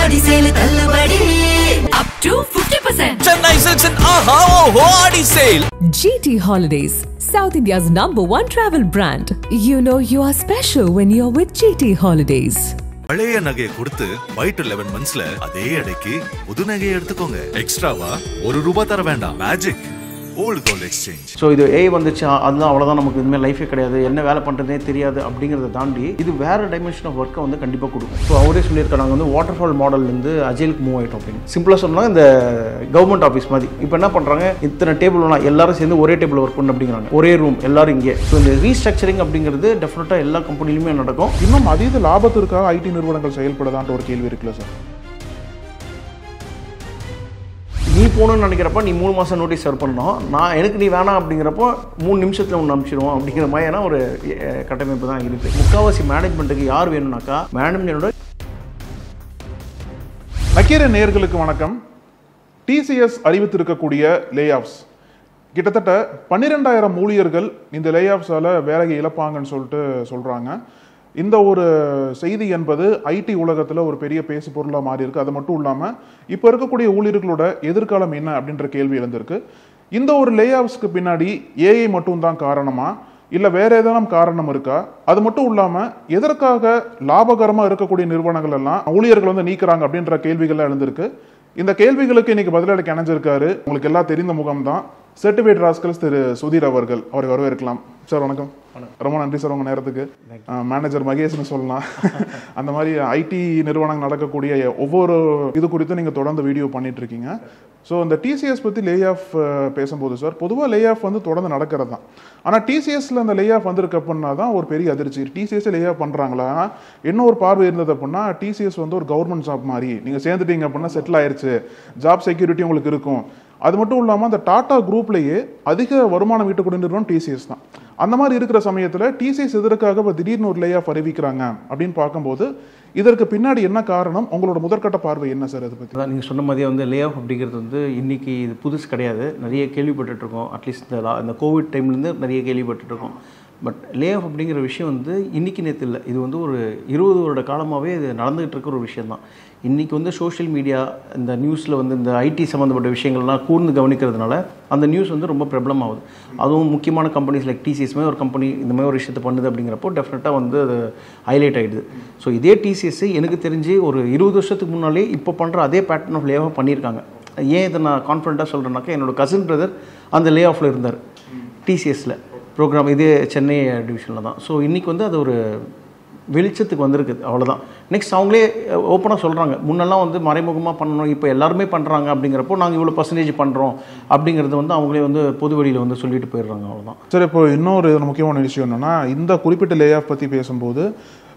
ஆடி sale தள்ளுபடி up to 50%. Chennai Silks and Aha Oho Adi Sale. GT Holidays, South India's #1 travel brand. You know you are special when you're with GT Holidays. பழைய நகையை கொடுத்து white 11 monthsல அதே அடைக்கு புது நகையை எடுத்துக்கோங்க. எக்ஸ்ட்ராவா ₹1 தர வேண்டாம். Magic old gold exchange. So இது ஏஐ வந்துச்சு, அதுதான் அவ்வளோதான், நமக்கு இதுமாதிரி லைஃபே கிடையாது, என்ன வேலை பண்ணுறதே தெரியாது அப்படிங்கிறத தாண்டி இது வேறு டைமென்ஷன் ஆஃப் ஒர்க்கை வந்து கண்டிப்பாக கொடுக்கும். ஸோ அவரே சொல்லியிருக்காங்க, நாங்கள் வந்து வாட்டர் ஃபால் மாடல்லேருந்து அஜைலுக்கு மூவ் ஆகிட்டோம் அப்படின்னு. சிம்பிளாக சொன்னால் இந்த கவர்மெண்ட் ஆஃபீஸ் மாதிரி இப்போ என்ன பண்ணுறாங்க, இத்தனை டேபிள் வேணாம், எல்லாரும் சேர்ந்து ஒரே டேபிள் ஒர்க் பண்ணு அப்படிங்கிறாங்க, ஒரே ரூம் எல்லாரும் இங்கே. ஸோ இந்த ரீஸ்ட்ரக்சரிங் அப்படிங்கிறது டெஃபினட்டாக எல்லா கம்பெனிலுமே நடக்கும். இன்னும் அதீத லாபத்திற்காக ஐடி நிறுவனங்கள் செயல்படுதான்ற ஒரு கேள்வி இருக்குல்ல சார்? நீ போகணுன்னு நினைக்கிறப்ப நீ 3 மாதம் நோட்டீஸ் சர்வ் பண்ணணும், எனக்கு நீ வேணாம் அப்படிங்கிறப்போ 3 நிமிஷத்தில் ஒன்று அனுப்பிச்சிடுவோம் அப்படிங்கிற மாதிரியான ஒரு கட்டமைப்பு தான் இருக்குது. முக்கால்வாசி மேனேஜ்மெண்ட்டுக்கு யார் வேணும்னாக்கா மேனேஜ்மெண்டோட. நக்கீரன் நேயர்களுக்கு வணக்கம். டிசிஎஸ் அறிவித்திருக்கக்கூடிய லே ஆஃப்ஸ் கிட்டத்தட்ட 12,000 ஊழியர்கள் இந்த லே ஆஃப்ஸால் வேலையை இழப்பாங்கன்னு சொல்லிட்டு சொல்கிறாங்க. இந்த ஒரு செய்தி என்பது ஐடி உலகத்தில் ஒரு பெரிய பேசு பொருளாக மாறி இருக்கு. அது மட்டும் இல்லாமல் இப்போ இருக்கக்கூடிய ஊழியர்களோட எதிர்காலம் என்ன அப்படின்ற கேள்வி எழுந்திருக்கு. இந்த ஒரு லே ஆஃப்ஸ்க்கு பின்னாடி ஏஐ மட்டும் தான் காரணமா, இல்லை வேற ஏதாவது காரணம் இருக்கா? அது மட்டும் இல்லாமல் எதற்காக லாபகரமாக இருக்கக்கூடிய நிறுவனங்கள் எல்லாம் ஊழியர்கள் வந்து நீக்கிறாங்க அப்படின்ற கேள்விகள்லாம் எழுந்திருக்கு. இந்த கேள்விகளுக்கு இன்னைக்கு பதிலளிக்க இணைஞ்சிருக்காரு, உங்களுக்கு எல்லாம் தெரிந்த முகம் தான், சர்டிஃபைட் ராஸ்கல்ஸ் திரு சுதீர் அவர்கள். அவரை வரவேற்கலாம். சார் வணக்கம். ரொம்ப நன்றி சார் உங்கள் நேரத்துக்கு. மேனேஜர் மகேஷ்னு சொல்லலாம். அந்த மாதிரி ஐடி நிறுவனங்கள் நடக்கக்கூடிய ஒவ்வொரு இது குறித்தும் நீங்கள் தொடர்ந்து வீடியோ பண்ணிட்டு இருக்கீங்க. ஸோ இந்த டிசிஎஸ் பற்றி லே ஆஃப் பேசும்போது சார், பொதுவாக லே ஆஃப் வந்து தொடர்ந்து நடக்கிறது தான். ஆனால் டிசிஎஸ்ல அந்த லே ஆஃப் வந்திருக்கு அப்படின்னா தான் ஒரு பெரிய அதிர்ச்சி. டிசிஎஸ் லே ஆஃப் பண்ணுறாங்களா? என்ன ஒரு பார்வை இருந்தது அப்படின்னா, டிசிஎஸ் வந்து ஒரு கவர்மெண்ட் ஜாப் மாதிரி, நீங்கள் சேர்ந்துட்டீங்க அப்படின்னா செட்டில் ஆயிடுச்சு, ஜாப் செக்யூரிட்டி உங்களுக்கு இருக்கும். அது மட்டும் இல்லாமல் அந்த டாடா குரூப்லேயே அதிக வருமானம் ஈட்டக்கூடிய நிறுவனம் டிசிஎஸ் தான். அந்த மாதிரி இருக்கிற சமயத்தில் டிசிஎஸ் எதற்காக இப்போ திடீர்னு ஒரு லே ஆஃப் அறிவிக்கிறாங்க அப்படின்னு பார்க்கும்போது இதற்கு பின்னாடி என்ன காரணம்? உங்களோட முதற்கட்ட பார்வை என்ன சார்? அதை பற்றி தான் நீங்கள் சொன்ன மாதிரியே வந்து லே ஆஃப் அப்படிங்கிறது வந்து இன்றைக்கி இது புதுசு கிடையாது, நிறைய கேள்விப்பட்டுருக்கோம். அட்லீஸ்ட் இந்த கோவிட் டைம்லேருந்து நிறைய கேள்விப்பட்டுருக்கோம். பட் லே ஆஃப் அப்படிங்கிற விஷயம் வந்து இன்றைக்கி நேற்று இல்லை, இது வந்து ஒரு 20 வருட காலமாகவே இது நடந்துகிட்டு இருக்கிற ஒரு விஷயம் தான். இன்றைக்கி வந்து சோஷியல் மீடியா, இந்த நியூஸில் வந்து இந்த ஐடி சம்மந்தப்பட்ட விஷயங்கள்லாம் கூர்ந்து கவனிக்கிறதுனால அந்த நியூஸ் வந்து ரொம்ப பிரபலம் ஆகுது. அதுவும் முக்கியமான கம்பெனிஸ் லைக் டிசிஎஸ் மாதிரி ஒரு கம்பெனி இந்த மாதிரி ஒரு விஷயத்தை பண்ணுது அப்படிங்கிறப்போ டெஃபினட்டாக வந்து அது ஹைலைட் ஆகிடுது. ஸோ இதே டிசிஎஸ் எனக்கு தெரிஞ்சு ஒரு 20 வருஷத்துக்கு முன்னாலே இப்போ பண்ணுற அதே பேட்டர்ன் ஆஃப் லே ஆஃப் பண்ணியிருக்காங்க. ஏன் இதை நான் கான்ஃபிடண்ட்டாக சொல்கிறேன்னாக்கா, என்னோடய கசின் பிரதர் அந்த லே ஆஃபில் இருந்தார் டிசிஎஸில் ப்ரோக்ராம், இதே சென்னை டிவிஷனில் தான். ஸோ இன்றைக்கி வந்து அது ஒரு வெளிச்சத்துக்கு வந்திருக்குது, அவ்வளோதான். நெக்ஸ்ட் அவங்களே ஓப்பனாக சொல்கிறாங்க, முன்னெல்லாம் வந்து மறைமுகமாக பண்ணணும், இப்போ எல்லாருமே பண்ணுறாங்க அப்படிங்கிறப்போ நாங்கள் இவ்வளோ பர்சன்டேஜ் பண்ணுறோம் அப்படிங்கிறது வந்து அவங்களே வந்து பொது வெளியில் வந்து சொல்லிட்டு போயிடுறாங்க, அவ்வளோதான். சார், இப்போ இன்னொரு முக்கியமான விஷயம் என்னென்னா, இந்த குறிப்பிட்ட லே ஆஃப் பற்றி பேசும்போது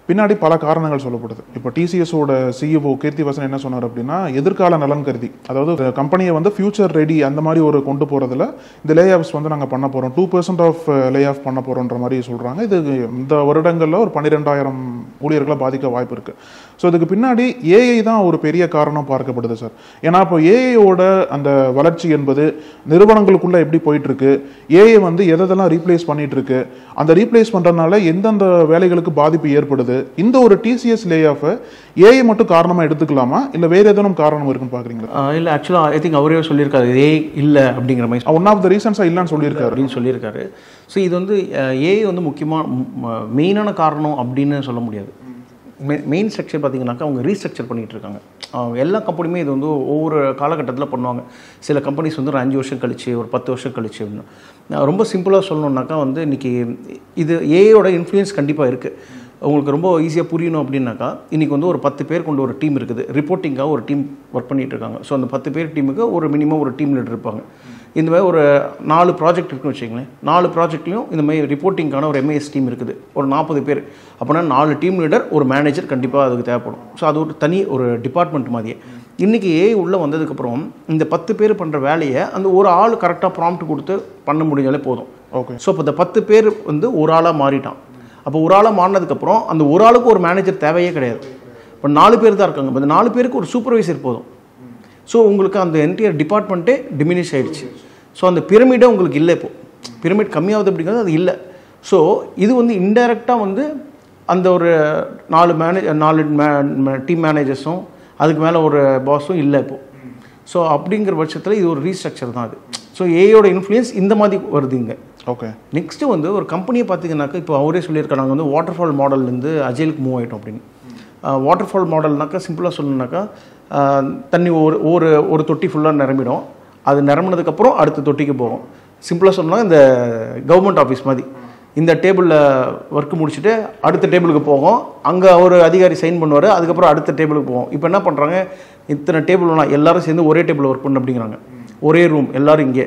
பின்னாடி பல காரணங்கள் சொல்லப்படுது. இப்போ டிசிஎஸோட சிஇஓ கீர்த்திவாசன் என்ன சொன்னார் அப்படின்னா, எதிர்கால நலன் கருதி, அதாவது கம்பெனியை வந்து ஃபியூச்சர் ரெடி அந்த மாதிரி ஒரு கொண்டு போகிறதுல இந்த லே ஆஃப்ஸ் வந்து நாங்கள் பண்ண போகிறோம், 2% ஆஃப் லே ஆஃப் பண்ண போகிறோன்ற மாதிரி சொல்கிறாங்க. இது இந்த வருடங்களில் ஒரு 12,000 ஊழியர்களை பாதிக்க வாய்ப்பு இருக்குது. ஸோ இதுக்கு பின்னாடி ஏஐ தான் ஒரு பெரிய காரணம் பார்க்கப்படுது சார். ஏன்னா இப்போ ஏஐயோட அந்த வளர்ச்சி என்பது நிறுவனங்களுக்குள்ளே எப்படி போயிட்டுருக்கு, ஏஐ வந்து எதெல்லாம் ரீப்ளேஸ் பண்ணிட்டு இருக்கு, அந்த ரீப்ளேஸ் பண்ணுறதுனால எந்தெந்த வேலைகளுக்கு பாதிப்பு ஏற்படுது, இந்த ஒரு டிசிஎஸ் லே ஆஃப் ஏஐ மட்டும் காரணமாக எடுத்துக்கலாமா, இல்லை வேறு ஏதேனும் காரணம் இருக்குன்னு பார்க்குறீங்களா? இல்லை, ஆக்சுவலாக ஐ திங்க் அவரே சொல்லியிருக்காரு ஏஐ இல்லை அப்படிங்கிற மாதிரி. ஒன் ஆஃப் த ரீசன்ஸாக இல்லைன்னு சொல்லியிருக்காரு அப்படின்னு சொல்லியிருக்காரு. ஸோ இது வந்து ஏஐ வந்து முக்கியமாக மெயினான காரணம் அப்படின்னு சொல்ல முடியாது. மெயின் ஸ்ட்ரக்சர் பார்த்தீங்கன்னாக்கா அவங்க ரீஸ்ட்ரக்சர் பண்ணிகிட்டு இருக்காங்க. எல்லா கம்பெனியுமே இது வந்து ஒவ்வொரு காலகட்டத்தில் பண்ணுவாங்க. சில கம்பெனிஸ் வந்து ஒரு 5 வருஷம் கழிச்சு, ஒரு 10 வருஷம் கழிச்சு அப்படின்னு. ரொம்ப சிம்பிளாக சொல்லணுன்னாக்கா வந்து இன்றைக்கி இது ஏஐயோட இன்ஃப்ளூயன்ஸ் கண்டிப்பாக இருக்குது. உங்களுக்கு ரொம்ப ஈஸியாக புரியணும் அப்படின்னாக்கா, இன்றைக்கி வந்து ஒரு 10 பேர் கொண்டு ஒரு டீம் இருக்குது, ரிப்போர்ட்டிங்காக ஒரு டீம் ஒர்க் பண்ணிகிட்டு இருக்காங்க. ஸோ அந்த 10 பேர் டீமுக்கு ஒரு மினிமம் ஒரு டீம் லீடர் இருப்பாங்க. இந்த மாதிரி ஒரு 4 ப்ராஜெக்ட் இருக்குன்னு வச்சுக்கங்களேன், 4 ப்ராஜெக்ட்லையும் இந்த மாதிரி ரிப்போர்ட்டிங்கான ஒரு எம்ஐஎஸ் டீம் இருக்குது, ஒரு 40 பேர். அப்படின்னா 4 டீம் லீடர், ஒரு மேனேஜர் கண்டிப்பாக அதுக்கு தேவைப்படும். ஸோ அது ஒரு தனி ஒரு டிபார்ட்மெண்ட் மாதிரியே. இன்றைக்கி ஏஐ உள்ளே வந்ததுக்கப்புறம் இந்த 10 பேர் பண்ணுற வேலையை அந்த ஒரு ஆள் கரெக்டாக ப்ராம்ப்ட் கொடுத்து பண்ண முடிஞ்சாலே போதும். ஓகே. ஸோ இப்போ இந்த 10 பேர் வந்து ஒரு ஆளாக மாறிட்டான். அப்போ ஒரு ஆளாக மாறினதுக்கப்புறம் அந்த ஒரு ஆளுக்கு ஒரு மேனேஜர் தேவையே கிடையாது. இப்போ 4 பேர் தான் இருக்காங்க. இப்போ இந்த 4 பேருக்கு ஒரு சூப்பர்வைசர் போதும். ஸோ உங்களுக்கு அந்த என்டையர் டிபார்ட்மெண்ட்டே டிமினிஷ் ஆகிடுச்சு. ஸோ அந்த பிரமிடே உங்களுக்கு இல்லை. இப்போது பிரமிட் கம்மியாகுது அப்படிங்கிறது அது இல்லை. ஸோ இது வந்து இன்டைரக்டாக வந்து அந்த ஒரு 4 டீம் மேனேஜர்ஸும் அதுக்கு மேலே ஒரு பாஸும் இல்லை இப்போது. ஸோ அப்படிங்கிற பட்சத்தில் இது ஒரு ரீஸ்ட்ரக்சர் தான் அது. ஸோ ஏயோட இன்ஃப்ளூயன்ஸ் இந்த மாதிரி வருதுங்க. ஓகே. நெக்ஸ்ட்டு வந்து ஒரு கம்பெனியை பார்த்தீங்கன்னாக்கா இப்போ அவரே சொல்லியிருக்காங்க, நாங்கள் வந்து வாட்டர்ஃபால் மாடல்லேருந்து அஜைலுக்கு மூவ் ஆகிட்டோம் அப்படின்னு. வாட்டர்ஃபால் மாடல்னாக்கா சிம்பிளாக சொல்லணுன்னாக்கா தண்ணி ஒரு தொட்டி ஃபுல்லாக நிரம்பிடும். அது நிரம்பினதுக்கப்புறம் அடுத்த தொட்டிக்கு போகும். சிம்பிளாக சொல்லணும்னா இந்த கவர்மெண்ட் ஆஃபீஸ் மாதிரி இந்த டேபிளில் ஒர்க்கு முடிச்சுட்டு அடுத்த டேபிளுக்கு போகும், அங்கே ஒரு அதிகாரி சைன் பண்ணுவார், அதுக்கப்புறம் அடுத்த டேபிளுக்கு போகும். இப்போ என்ன பண்ணுறாங்க, இத்தனை டேபிள்னா எல்லாரும் சேர்ந்து ஒரே டேபிள் ஒர்க் பண்ணு அப்படிங்கிறாங்க. ஒரே ரூம் எல்லாரும் இங்கே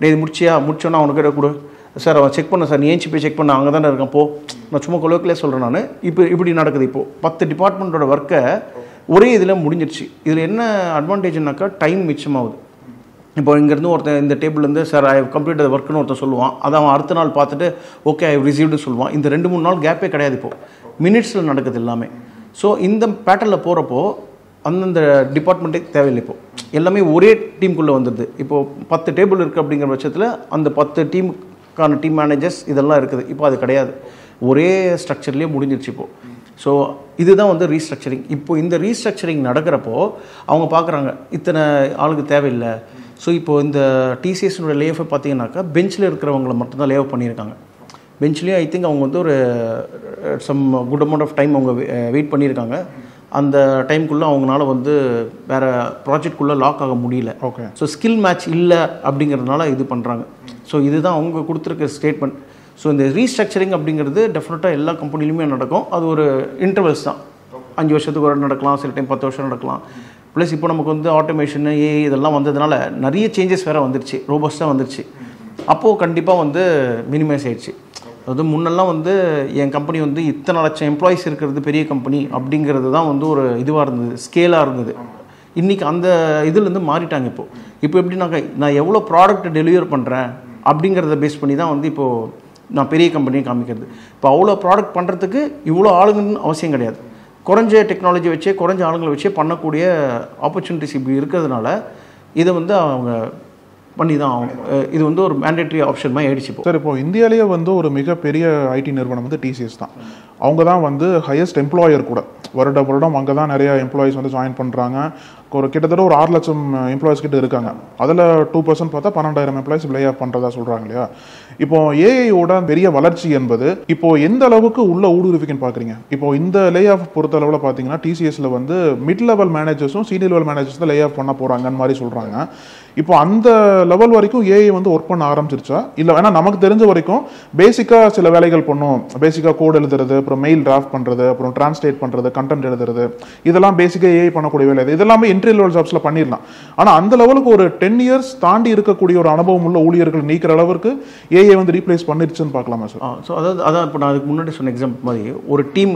இது முடிச்சோன்னா அவனுக்கு கொடு சார், அவன் செக் பண்ண சார், நீ ஏஞ்சி போய் செக் பண்ண, அங்கே தானே இருக்கான் போ. நான் சும்மா கொலோக்கிலே சொல்கிறேன் நான். இப்படி நடக்குது. இப்போது 10 டிபார்ட்மெண்ட்டோட ஒர்க்கை ஒரே இதில் முடிஞ்சிருச்சு. இதில் என்ன அட்வான்டேஜ்னாக்கா டைம் மிச்சமாகுது. இப்போ இங்கேருந்து ஒருத்தன் இந்த டேபிள்லேருந்து சார் ஐ கம்ப்ளீட் அது ஒர்க்குன்னு ஒருத்தன் சொல்லுவான், அதை அவன் அடுத்த நாள் பார்த்துட்டு ஓகே ஐ ரிசீவ்டு சொல்லுவான். இந்த 2-3 நாள் கேப்பே கிடையாது. இப்போது மினிட்ஸில் நடக்குது எல்லாமே. ஸோ இந்த பேட்டர்னில் போகிறப்போ அந்தந்த டிபார்ட்மெண்ட்டே தேவையில்லை. இப்போது எல்லாமே ஒரே டீமுக்குள்ளே வந்துடுது. இப்போது 10 டேபிள் இருக்குது அப்படிங்கிற பட்சத்தில் அந்த 10 டீமுக்கான டீம் மேனேஜர்ஸ் இதெல்லாம் இருக்குது. இப்போ அது கிடையாது, ஒரே ஸ்ட்ரக்சர்லேயே முடிஞ்சிருச்சு இப்போது. ஸோ இதுதான் வந்து ரீஸ்ட்ரக்சரிங். இப்போ இந்த ரீஸ்ட்ரக்சரிங் நடக்கிறப்போ அவங்க பார்க்குறாங்க இத்தனை ஆளுக்கு தேவையில்லை. ஸோ இப்போது இந்த டிசிஎஸ்னுடைய லேஆஃபை பார்த்தீங்கன்னாக்கா பெஞ்சில் இருக்கிறவங்கள மட்டும்தான் லேஆஃப் பண்ணியிருக்காங்க. பெஞ்ச்லேயும் ஐ திங்க் அவங்க வந்து ஒரு some good amount of time அவங்க வெயிட் பண்ணியிருக்காங்க. அந்த டைமுக்குள்ளே அவங்களால வந்து வேறு ப்ராஜெக்ட்குள்ளே லாக் ஆக முடியல. ஓகே. ஸோ ஸ்கில் மேட்ச் இல்லை அப்படிங்கிறதுனால இது பண்ணுறாங்க. ஸோ இதுதான் அவங்க கொடுத்துருக்க ஸ்டேட்மெண்ட். ஸோ இந்த ரீஸ்ட்ரக்சரிங் அப்படிங்கிறது டெஃபினட்டாக எல்லா கம்பெனிலுமே நடக்கும். அது ஒரு இன்டர்வல்ஸ் தான். 5 வருஷத்துக்கு ஒரு நடக்கலாம், சில டைம் 10 வருஷம் நடக்கலாம். ப்ளஸ் இப்போ நமக்கு வந்து ஆட்டோமேஷனு ஏஐ இதெல்லாம் வந்ததுனால நிறைய சேஞ்சஸ் வேறு வந்துருச்சு, ரோபஸ்ட்டாக வந்துருச்சு. அப்போது கண்டிப்பாக வந்து மினிமைஸ் ஆகிடுச்சு. அது முன்னெல்லாம் வந்து என் கம்பெனி வந்து இத்தனை லட்சம் எம்ப்ளாயிஸ் இருக்கிறது பெரிய கம்பெனி அப்படிங்கிறது தான் வந்து ஒரு இதுவாக இருந்தது, ஸ்கேலாக இருந்தது. இன்றைக்கி அந்த இதுலேருந்து மாறிட்டாங்க. இப்போ எப்படின்னாக்கா நான் எவ்வளோ ப்ராடக்ட் டெலிவர் பண்ணுறேன் அப்படிங்கிறத பேஸ் பண்ணி தான் வந்து இப்போது நான் பெரிய கம்பெனியை காமிக்கிறது. இப்போ அவ்வளோ ப்ராடக்ட் பண்ணுறதுக்கு இவ்வளோ ஆளுங்கன்னு அவசியம் கிடையாது. குறைஞ்ச டெக்னாலஜி வச்சே குறைஞ்ச ஆளுங்களை வச்சே பண்ணக்கூடிய ஆப்பர்ச்சுனிட்டிஸ் இப்படி இருக்கிறதுனால இதை வந்து அவங்க பண்ணி தான் ஆகும். இது வந்து ஒரு மேண்டேட்ரி ஆப்ஷன் மாதிரி ஆயிடுச்சு. இப்போ சார், இப்போ இந்தியாவிலேயே வந்து ஒரு மிகப்பெரிய ஐடி நிறுவனம் வந்து டிசிஎஸ் தான். அவங்க தான் வந்து ஹையஸ்ட் எம்ப்ளாயர் கூட. வருடம் அங்கே தான் நிறைய எம்ப்ளாயிஸ் வந்து ஜாயின் பண்ணுறாங்க. கிட்டத்தட்ட ஒரு 6 லட்சம் எம்ப்ளாயிஸ் கிட்ட இருக்காங்க. அதில் 2% பார்த்தா 12,000 எம்ப்ளாயிஸ் லே ஆஃப் பண்ணுறதா சொல்கிறாங்க இல்லையா? இப்போ ஏஐயோட பெரிய வளர்ச்சி என்பது இப்போ எந்த அளவுக்கு உள்ள ஊடுருவிக்குன்னு பார்க்குறீங்க? இப்போ இந்த லே ஆஃப் பொறுத்த அளவில் பார்த்தீங்கன்னா டிசிஎஸ்ல வந்து மிட் லெவல் மேனேஜர்ஸும் சீனியர் லெவல் மேனேஜர்ஸ் தான் லே ஆஃப் பண்ண போகிறாங்கன்னு மாதிரி சொல்கிறாங்க. இப்போ அந்த லெவல் வரைக்கும் ஏஐ வந்து ஒர்க் பண்ண ஆரம்பிச்சிருச்சா இல்லை? ஏன்னா நமக்கு தெரிஞ்ச வரைக்கும் பேசிக்காக சில வேலைகள் பண்ணும். பேசிக்காக கோட் எழுதுறது, அப்புறம் மெயில் டிராஃப்ட் பண்ணுறது, அப்புறம் டிரான்ஸ்லேட் பண்ணுறது, கண்டென்ட் எழுதுறது, இதெல்லாம் பேசிக்காக ஏஐ பண்ணக்கூடிய வேலை. இதெல்லாமே என்ட்ரி லெவல் ஜாப்ஸில் பண்ணிடலாம். ஆனால் அந்த லெவலுக்கு ஒரு 10 இயர்ஸ் தாண்டி இருக்கக்கூடிய ஒரு அனுபவம் உள்ள ஊழியர்கள் நீக்கிற அளவுக்கு ஏஐ வந்து ரீப்ளேஸ் பண்ணிருச்சுன்னு பார்க்கலாமா சார்? ஸோ அதான் இப்போ நான் அதுக்கு முன்னாடி சொன்ன எக்ஸாம்பிள் மாதிரி ஒரு டீம்